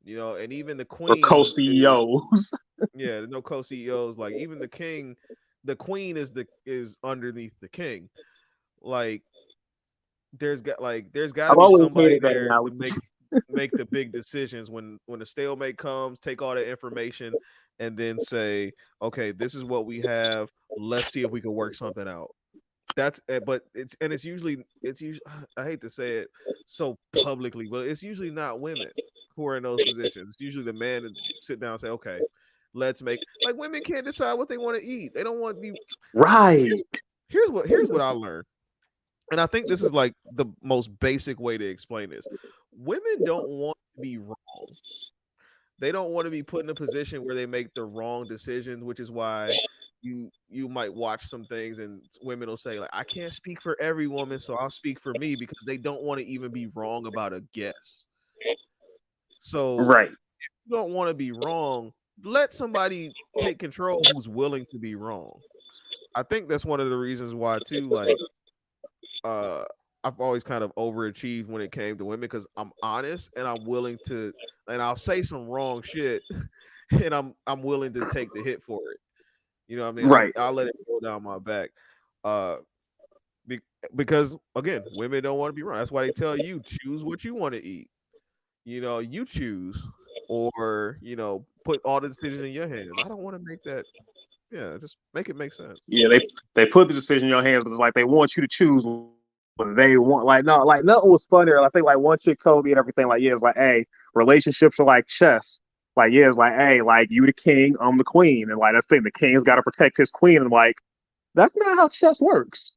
and even the Or queen is co-CEOs. yeah, no co-CEOs. Like even the queen is underneath the king. Like there's got to I've be always somebody hated that there to analogy. make the big decisions when the stalemate comes, take all the information and then say, okay, this is what we have. Let's see if we can work something out. But it's usually I hate to say it so publicly, but it's usually not women who are in those positions. It's usually the man to sit down and say, okay, let's make like women can't decide what they want to eat. They don't want to be Right. here's here's what I learned. And I think this is like the most basic way to explain this. Women don't want to be wrong. They don't want to be put in a position where they make the wrong decisions, which is why you might watch some things and women will say like I can't speak for every woman, so I'll speak for me because they don't want to even be wrong about a guess. So Right. you don't want to be wrong, let somebody take control who's willing to be wrong. I think that's one of the reasons why too, like uh I've always kind of overachieved when it came to women because I'm honest and I'm willing to, and I'll say some wrong shit and I'm willing to take the hit for it. You know what I mean? I'll Right. I'll let it go down my back. Uh be, because again, women don't want to be wrong. That's why they tell you choose what you want to eat. You choose or, put all the decisions in your hands. I don't want to make that. Yeah, just make it make sense. Yeah, they put the decision in your hands, but it's like they want you to choose what they want. Like no, like nothing was funnier. I think like one chick told me and everything. Like yeah, it's like hey, relationships are like chess. Like yeah, it's like hey, like you the king, I'm the queen, and like that's the thing. The king's got to protect his queen, and like that's not how chess works.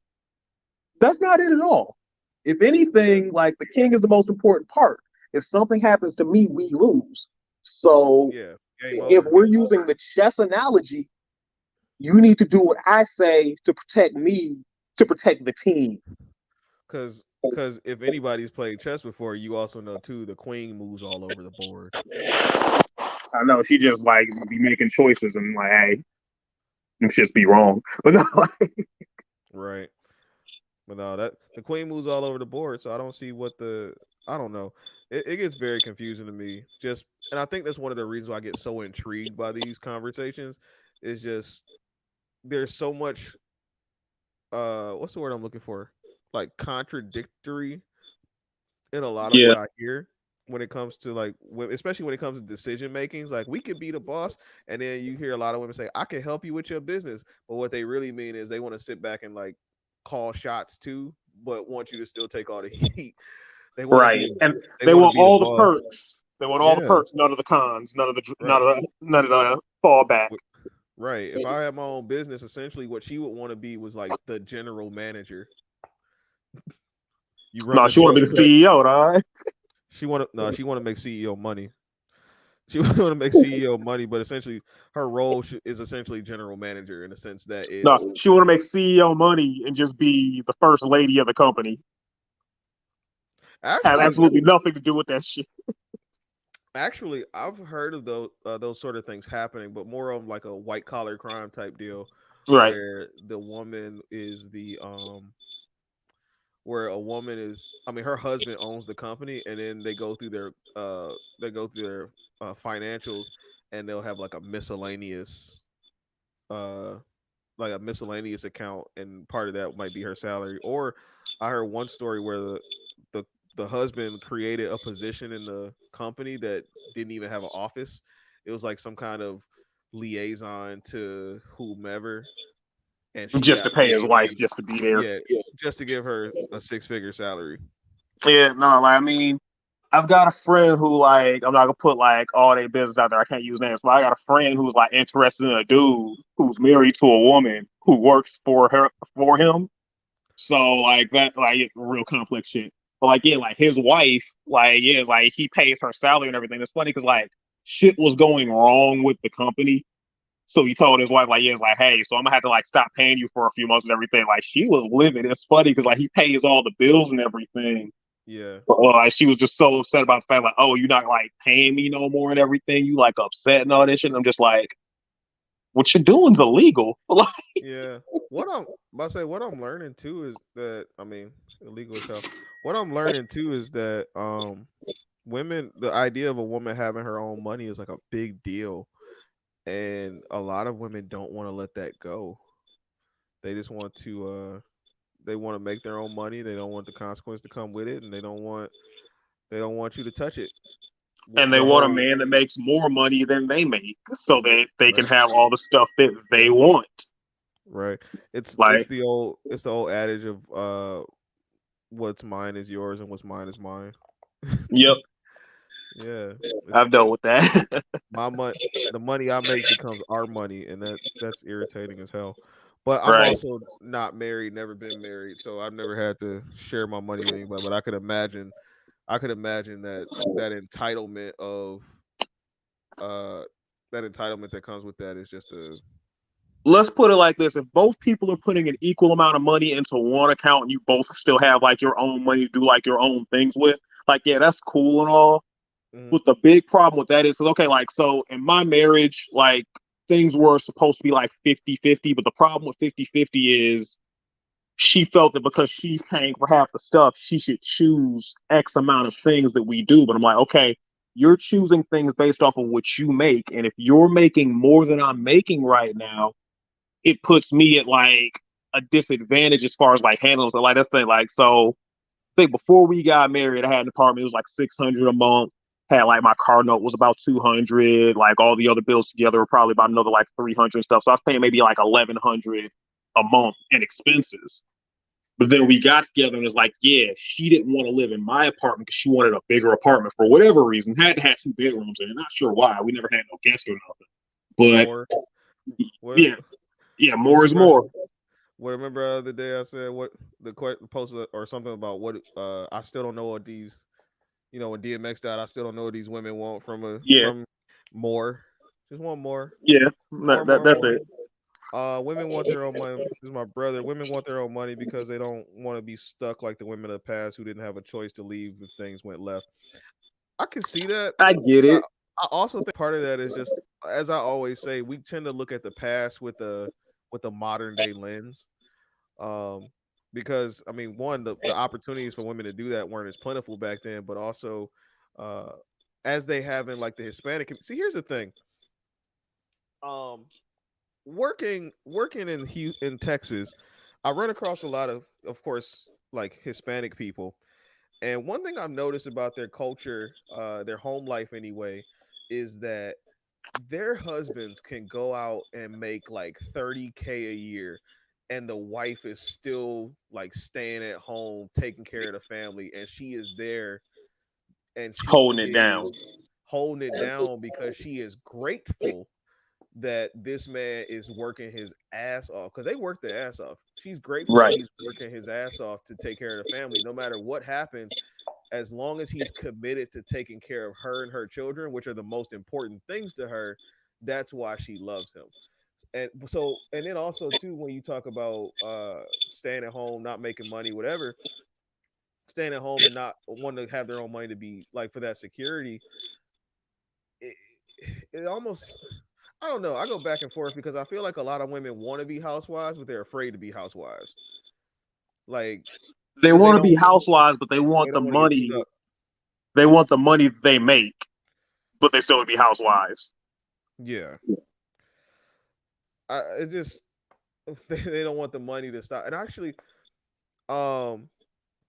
That's not it at all. If Yeah. anything, like the king is the most important part. If something happens to me, we lose. So Yeah. Game if over. we're using the chess analogy, you need to do what I say to protect me, to protect the team. Because if anybody's played chess before, you also know too the queen moves all over the board. I know she just like be making choices and like, hey, them shits be wrong. But no, like, Right. But no, that the queen moves all over the board, so I don't see what I don't know. It gets very confusing to me. And I think that's one of the reasons why I get so intrigued by these conversations. Is just there's so much what's the word I'm looking for? Like contradictory in a lot of yeah, what I hear when it comes to like especially when it comes to decision makings. Like we could be the boss, and then you hear a lot of women say, "I can help you with your business," but what they really mean is they want to sit back and like call shots too. but want you to still take all the heat. They want to Right. be And they they want to want be the all the boss. perks. They want all the Yeah, perks, none of the cons, right. none of the fallback. w- Right. If I had my own business, essentially what she would want to be was like the general manager. You run No, the she want show. to be the CEO, dog. She want to no, she want to make CEO money. She want to make CEO money, but essentially her role is essentially general manager in the sense that No, it's she want to make CEO money and just be the first lady of the company. Have actually absolutely nothing to do with that shit. I've heard of those sort of things happening, but more of like a white collar crime type deal Right. where the woman is the where a woman is I mean her husband owns the company and then they go through their financials and they'll have uh like a miscellaneous account and part of that might be her salary. Or I heard one story where the the husband created a position in the company that didn't even have an office. It was like some kind of liaison to whomever, and she Just to got pay his paid, wife, just to be there. yeah, just to give her a six-figure salary. Yeah, no, like I mean, I've got a friend who like I'm not gonna put like all their business out there. I can't use names, but I got a friend who's like interested in a dude who's married to a woman who works for him. So like that like it's real complex shit. But like yeah, like his wife, like yeah, like he pays her salary and everything. It's funny because like shit was going wrong with the company. So he told his wife, like, yeah, it's like, hey, so I'm gonna have to like stop paying you for a few months and everything. Like she was livid. It's funny because like he pays all the bills and everything. Yeah, But well, like she was just so upset about the fact, like, oh, you're not like paying me no more and everything. You like upset and all this shit. And I'm just like, what you're doing's illegal. Like, yeah. What I'm about to say, what I'm learning too is that I mean, illegal as hell. What I'm learning too is that women, the idea of a woman having her own money is like a big deal, and a lot of women don't want to let that go. They just want to they want to make their own money. They don't want the consequence to come with it, and they don't want you to touch it. and they The want a whole man that makes more money than they make, so that they can right, have all the stuff that they want. right. Like, It's the old adage of what's mine is yours and what's mine is mine. yep, Yeah, it's I've dealt with that. my money. The money I make becomes our money, and that's irritating as hell. But I'm Right. also not married, never been married, so I've never had to share my money with anybody. But I could imagine that entitlement of uh that entitlement that comes with that is just a Let's put it like this: if both people are putting an equal amount of money into one account, and you both still have like your own money to do like your own things with, like yeah, that's cool and all. mhm, But the big problem with that is, okay, like, so in my marriage, like, things were supposed to be like 50-50, but the problem with 50-50 is she felt that because she's paying for half the stuff, she should choose X amount of things that we do. But I'm like, okay, you're choosing things based off of what you make. And if you're making more than I'm making right now, it puts me at like a disadvantage as far as like handling. So, like, that's the thing. Like, so I think before we got married, I had an apartment. It was like 600 a month. Had like my car note was about 200. Like all the other bills together were probably about another like 300 and stuff. So I was paying maybe like 1100 a month in expenses. But then we got together and it's like, yeah, she didn't want to live in my apartment because she wanted a bigger apartment for whatever reason. Had to have two bedrooms in it. Not sure why. We never had no guests or nothing. more. But What yeah, yeah, more is remember? more. What remember the other day I said what the post or something about what I still don't know what these when DMX died I still don't know what these women want Yeah, from more. Just want more, yeah, more, more, that's more. it. Women want their own money. This is my brother. Women want their own money because they don't want to be stuck like the women of the past who didn't have a choice to leave if things went left. I can see that. I get I, it. I also think part of that is just, as I always say, we tend to look at the past with the modern day lens. Um, because I mean, one, the opportunities for women to do that weren't as plentiful back then, but also, uh, as they have in like the Hispanic. See, here's the thing. Um, working in Texas, I run across a lot of course, like Hispanic people, and one thing I've noticed about their culture, their home life anyway, is that their husbands can go out and make like 30K a year and the wife is still like staying at home taking care of the family, and she is there, and she Holding it down. is holding it down because she is grateful that this man is working his ass off, because they work their ass off. She's grateful that Right. he's working his ass off to take care of the family no matter what happens, as long as he's committed to taking care of her and her children, which are the most important things to her. That's why she loves him. And so, and then also too, when you talk about staying at home, not making money, whatever, staying at home and not wanting to have their own money to be like for that security, it, it almost, I don't know. I go back and forth because I feel like a lot of women want to be housewives, but they're afraid to be housewives. Like, They because want to be housewives, but they don't want to get stuck. they want the money they make, but they still would be housewives. Yeah, it just they don't want the money to stop. And actually, um,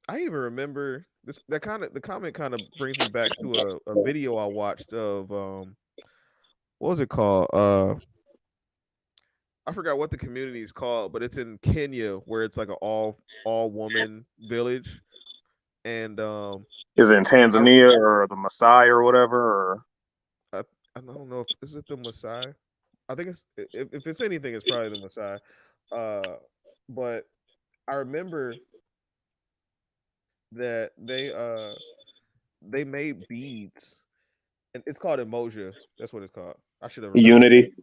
I even remember this. That kind of the comment kind of brings me back to a video I watched of what was it called? I forgot what the community is called, but it's in Kenya where it's like an all woman village, and Is it in I, Tanzania or the Maasai or whatever? Or I I don't know if is it the Maasai. I think it's if it's anything, it's probably the Maasai. Uh, but I remember that they made beads, and it's called emoja. That's what it's called. I should have remembered. Unity?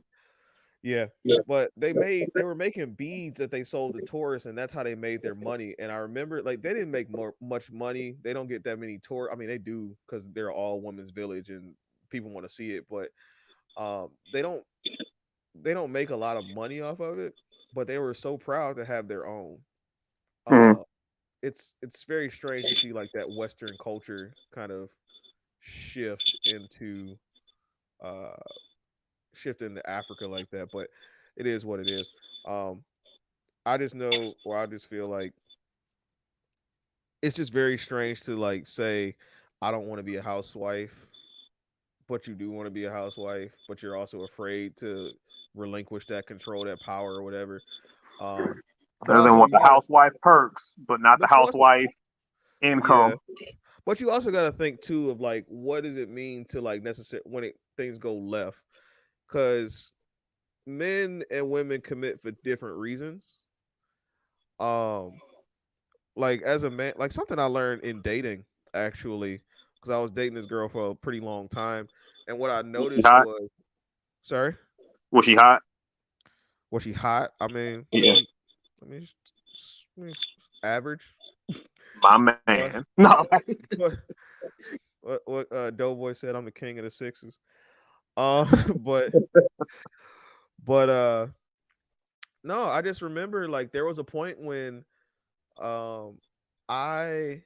Yeah. But they were making beads that they sold to tourists, and that's how they made their money. And I remember like they didn't make much money. They don't get that many tour. I mean, they do because they're all women's village and people want to see it, but they don't make a lot of money off of it. But they were so proud to have their own. Mm. Uh, it's very strange to see like that Western culture kind of shift into uh shift into Africa like that, but it is what it is. Um, I just know, or I just feel like it's just very strange to like say, I don't want to be a housewife, but you do want to be a housewife, but you're also afraid to relinquish that control, that power, or whatever. But Doesn't also want you the gotta, housewife perks, but not the but you also, housewife yeah, income. but you also got to think too of like, what does it mean to like necessary when things go left? Because men and women commit for different reasons. Um, like as a man, like something I learned in dating actually, because I was dating this girl for a pretty long time, and what I Was she noticed hot? was, sorry, Was she hot? was she hot? I mean, Yeah, I mean, average. my Uh, man. No, what Doughboy said, I'm the king of the sixes. But but no, I just remember like there was a point when um I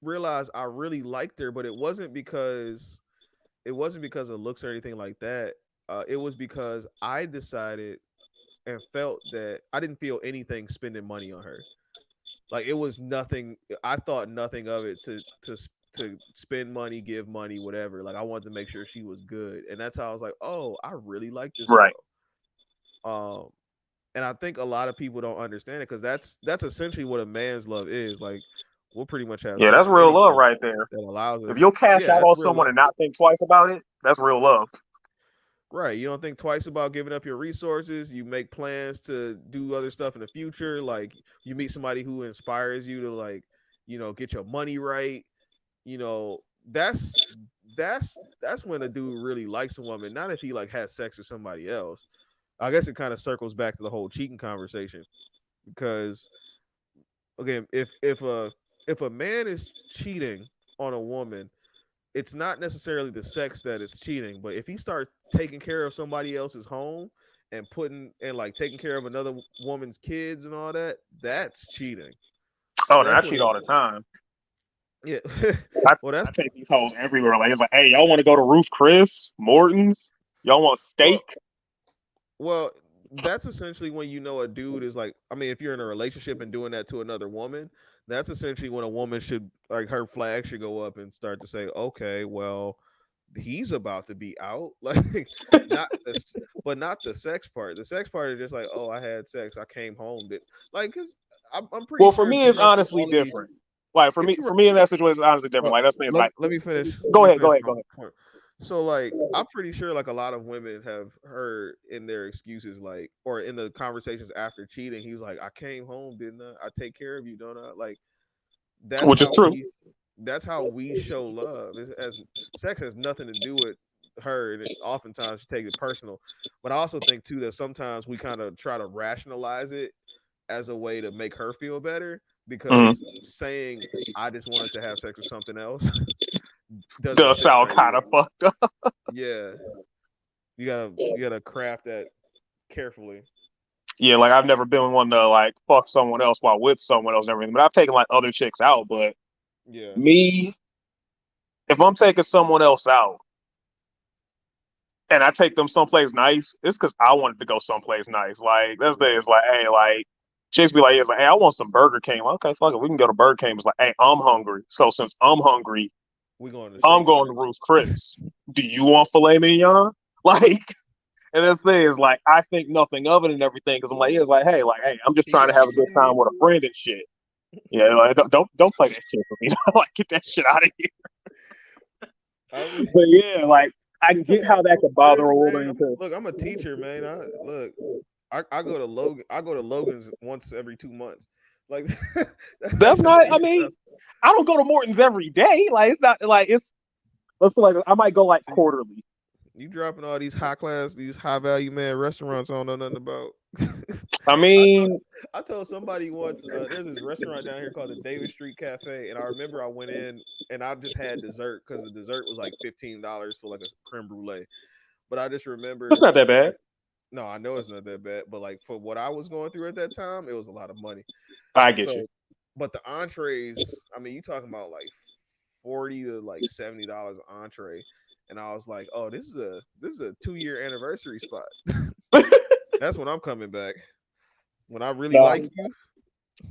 realized I really liked her, but it wasn't because of looks or anything like that. It was because I decided and felt that I didn't feel anything spending money on her. Like it was nothing. I thought nothing of it to spend money, give money, whatever. Like I wanted to make sure she was good, and that's how I was like, oh, I really like this right. girl. Um, and I think a lot of people don't understand it because that's essentially what a man's love is. Like we'll pretty much have Yeah, sex that's for real love anything right there. that allows If us. you'll cash Yeah, out that's on real someone love. and not think twice about it, that's real love. Right. You don't think twice about giving up your resources. You make plans to do other stuff in the future. Like you meet somebody who inspires you to like, get your money right. You know, that's when a dude really likes a woman. Not if he like has sex with somebody else. I guess it kind of circles back to the whole cheating conversation because again, if a man is cheating on a woman, it's not necessarily the sex that it's cheating, but if he starts taking care of somebody else's home and putting and like taking care of another woman's kids and all that, that's cheating. Oh, no, I That's when cheat all the time. yeah. I, Well, that's I take these hoes everywhere. Like it's like, hey, y'all want to go to Roof Chris, Morton's? Y'all want steak? well, well, that's essentially when a dude is like, I mean, if you're in a relationship and doing that to another woman, that's essentially when a woman should like her flag should go up and start to say, okay, well, he's about to be out. Like not this, but not the sex part. The sex part is just like, oh, I had sex, I came home, did like because I'm pretty Well, for sure if me, you it's run through honestly all of these, different. Like for if me, you for me in that situation, it's honestly different. well, Like that's me. It's like, let me finish. Let go me ahead, go finish ahead, my go ahead. point. So, like, I'm pretty sure like a lot of women have heard in their excuses, like, or in the conversations after cheating, he's like, "I came home, didn't I? I take care of you, don't I?" Like, that's Which is how true. we show love. As sex has nothing to do with her, and oftentimes she takes it personal. But I also think too that sometimes we kind of try to rationalize it as a way to make her feel better because Mm-hmm. saying I just wanted to have sex with something else doesn't Does sit sound right with kind her. of fucked up. Yeah, you gotta craft that carefully. Yeah, like I've never been one to like fuck someone else while with someone else and everything, but I've taken like other chicks out. But Yeah, me, if I'm taking someone else out and I take them someplace nice, it's because I wanted to go someplace nice. Like that's the right. it's like, hey, like chicks be like, yeah, it's like, hey, I want some Burger King. Well, okay, fuck it, we can go to Burger King. It's like, hey, I'm hungry. So since I'm hungry, We going to I'm Shake going to Shack. Ruth Chris. Do you want filet mignon? Like, and this thing is like, I think nothing of it and everything because I'm like, yeah, it's like, hey, I'm just He trying to got have a some good money. time with a friend and shit. Yeah, like, don't play that shit for me. Like, get that shit out of here. I mean, But yeah, like, I you get talking about how that Ruth could bother Chris, a man? woman because Look, I'm a teacher, man. I look. I go to Logan. I go to Logan's once every 2 months. Like that's that's not. I enough. mean, I don't go to Morton's every day. Like, it's not like it's. Let's put like I might go like See, quarterly. you dropping all these high class, these high value man restaurants I don't know nothing about. I I told mean, I told somebody once. There's this restaurant down here called the David Street Cafe, and I remember I went in and I just had dessert because the dessert was like $15 for like a creme brulee. But I just it's remember, not that bad. no, I know it's not that bad, but like for what I was going through at that time, it was a lot of money. I get you. So, but the entrees, I mean, you talking about like 40 to like $70 entree, and I was like, oh, this is a 2 year anniversary spot. That's when I'm coming back. When I really No, like you,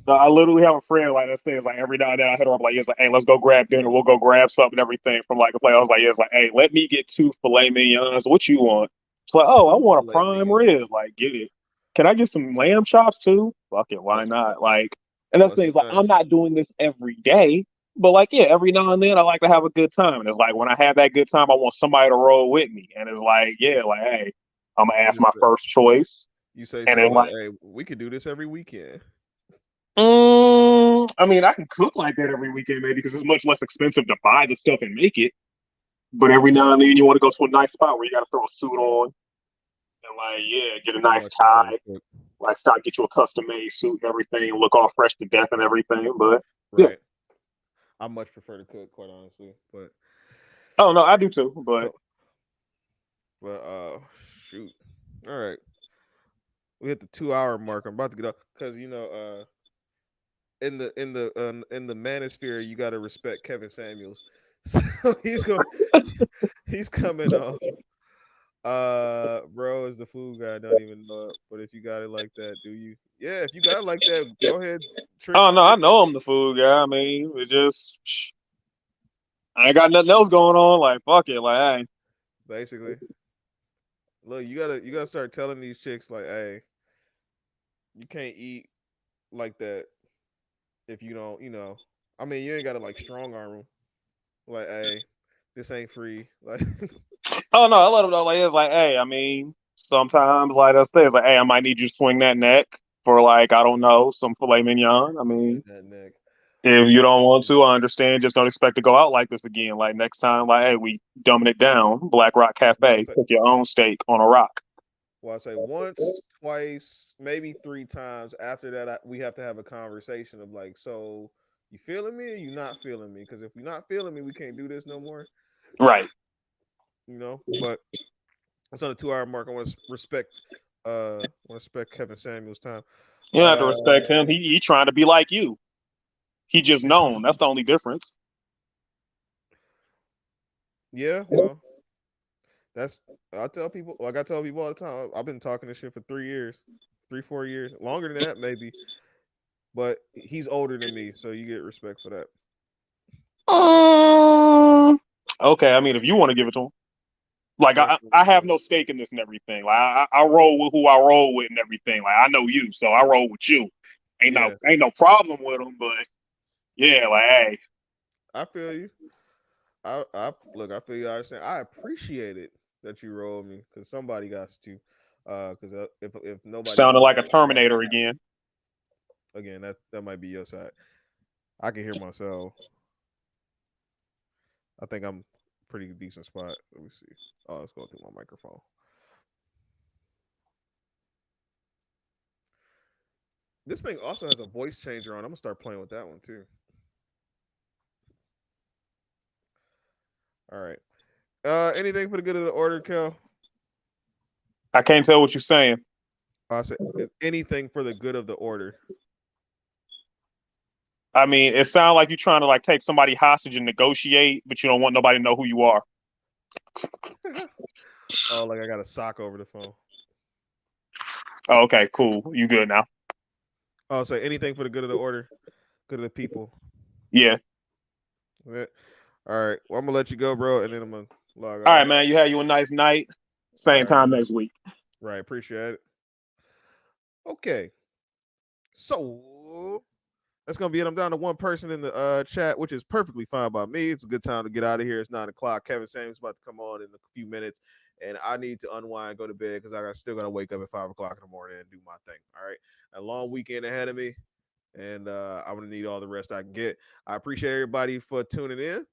no, I literally have a friend like this thing is like every now and then I hit her up like, yeah, it's like, hey, let's go grab dinner. We'll go grab something and everything from like a place. I was like, yeah, it's like, hey, let me get two filet mignons. What you want? It's like, oh, I two want a filet prime mignon. rib. Like, get it. Can I get some lamb chops too? Fuck it, why Must not? Like, and that's the must thing be is like, I'm nice. not doing this every day, but like, yeah, every now and then I like to have a good time. And it's like when I have that good time, I want somebody to roll with me. And it's like, yeah, like, hey, I'm gonna You ask just my first choice. you say And something then like, like, "Hey, we could do this every weekend." I mean, I can cook like that every weekend, maybe, because it's much less expensive to buy the stuff and make it. But every now and then, you want to go to a nice spot where you got to throw a suit on and, like, yeah, get a I nice much prefer to tie, cook. like, start get you a custom made suit and everything, look all fresh to death and everything. But yeah, Right. I much prefer to cook, quite honestly. But oh no, I do too. But so, but shoot. All right, we hit the 2 hour mark. I'm about to get up because in the manosphere, you got to respect Kevin Samuels. So he's coming on. Bro is the food guy. I don't even know it, but if you got it like that, do you? Yeah, if you got it like that, go ahead. oh no, I Trick. know I'm the food guy. I mean, it just I ain't got nothing else going on. Like fuck it, like hey, Basically, look, you gotta start telling these chicks like, hey, you can't eat like that if you don't, I mean, you ain't gotta like strong arm them. Like, hey, this ain't free. Like, oh no, I let them know. Like it's like hey, I mean, sometimes like that's things like hey, I might need you to swing that neck for like I don't know some filet mignon. I swing mean. that neck. If you Well, don't want to, I understand. Just don't expect to go out like this again. Like next time, like, hey, we dumbing it down. Black Rock well, I Cafe. say, Cook your own steak on a rock. well, I say once, twice, maybe 3 times. After that, we have to have a conversation of like, so you feeling me or you not feeling me? Because if you're not feeling me, we can't do this no more. Right. But it's on the 2 hour mark. I want to respect. I want to respect Kevin Samuel's time. You don't have to Uh, respect him. He trying to be like you. He just known. That's the only difference. yeah. Well, that's I tell people like I tell people all the time. I've been talking this shit for 3 years, 3 4 years, longer than that maybe. But he's older than me, so you get respect for that. Um, Okay, I mean, if you want to give it to him, like Yes, I have no stake in this and everything. Like I roll with who I roll with and everything. Like I know you, so I roll with you. yeah. Ain't no problem with him, but yeah, like hey, I feel you. I look. I feel you. I understand. I appreciate it that you rolled me because somebody got to. Because if nobody sounded rolls like a me, Terminator again. again, that might be your side. I can hear myself. I think I'm pretty decent spot. Let me see. Oh, it's going through my microphone. This thing also has a voice changer on. I'm gonna start playing with that one too. All right. Anything for the good of the order, Kel? I can't tell what you're saying. I said anything for the good of the order. I mean, it sounds like you're trying to like take somebody hostage and negotiate, but you don't want nobody to know who you are. Oh, like I got a sock over the phone. Oh, okay, cool. You good now? Oh, say anything for the good of the order, good of the people. Yeah. Yeah. All right. Well, I'm gonna let you go, bro, and then I'm gonna log All right, off. man. You have you a nice night. All Same right. time next week. Right. Appreciate it. Okay. So that's gonna be it. I'm down to one person in the chat, which is perfectly fine by me. It's a good time to get out of here. It's 9 o'clock. Kevin Samuels about to come on in a few minutes, and I need to unwind, go to bed because still gotta wake up at 5 o'clock in the morning and do my thing. All right, a long weekend ahead of me, and I'm gonna need all the rest I can get. I appreciate everybody for tuning in.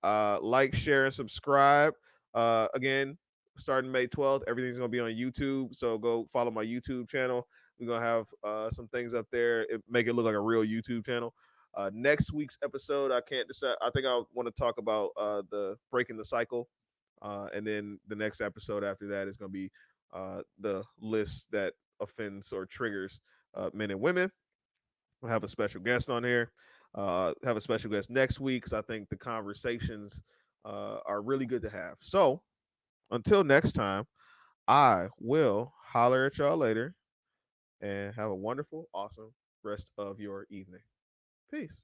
Like, share, and subscribe. Again, starting May 12th, everything's gonna be on YouTube, so go follow my YouTube channel. We're gonna have some things up there, make it look like a real YouTube channel. Next week's episode, I can't decide. I think I want to talk about the breaking the cycle, and then the next episode after that is gonna be the list that offends or triggers men and women. We'll have a special guest on here. Have a special guest next week because I think the conversations are really good to have. So until next time, I will holler at y'all later and have a wonderful, awesome rest of your evening. Peace.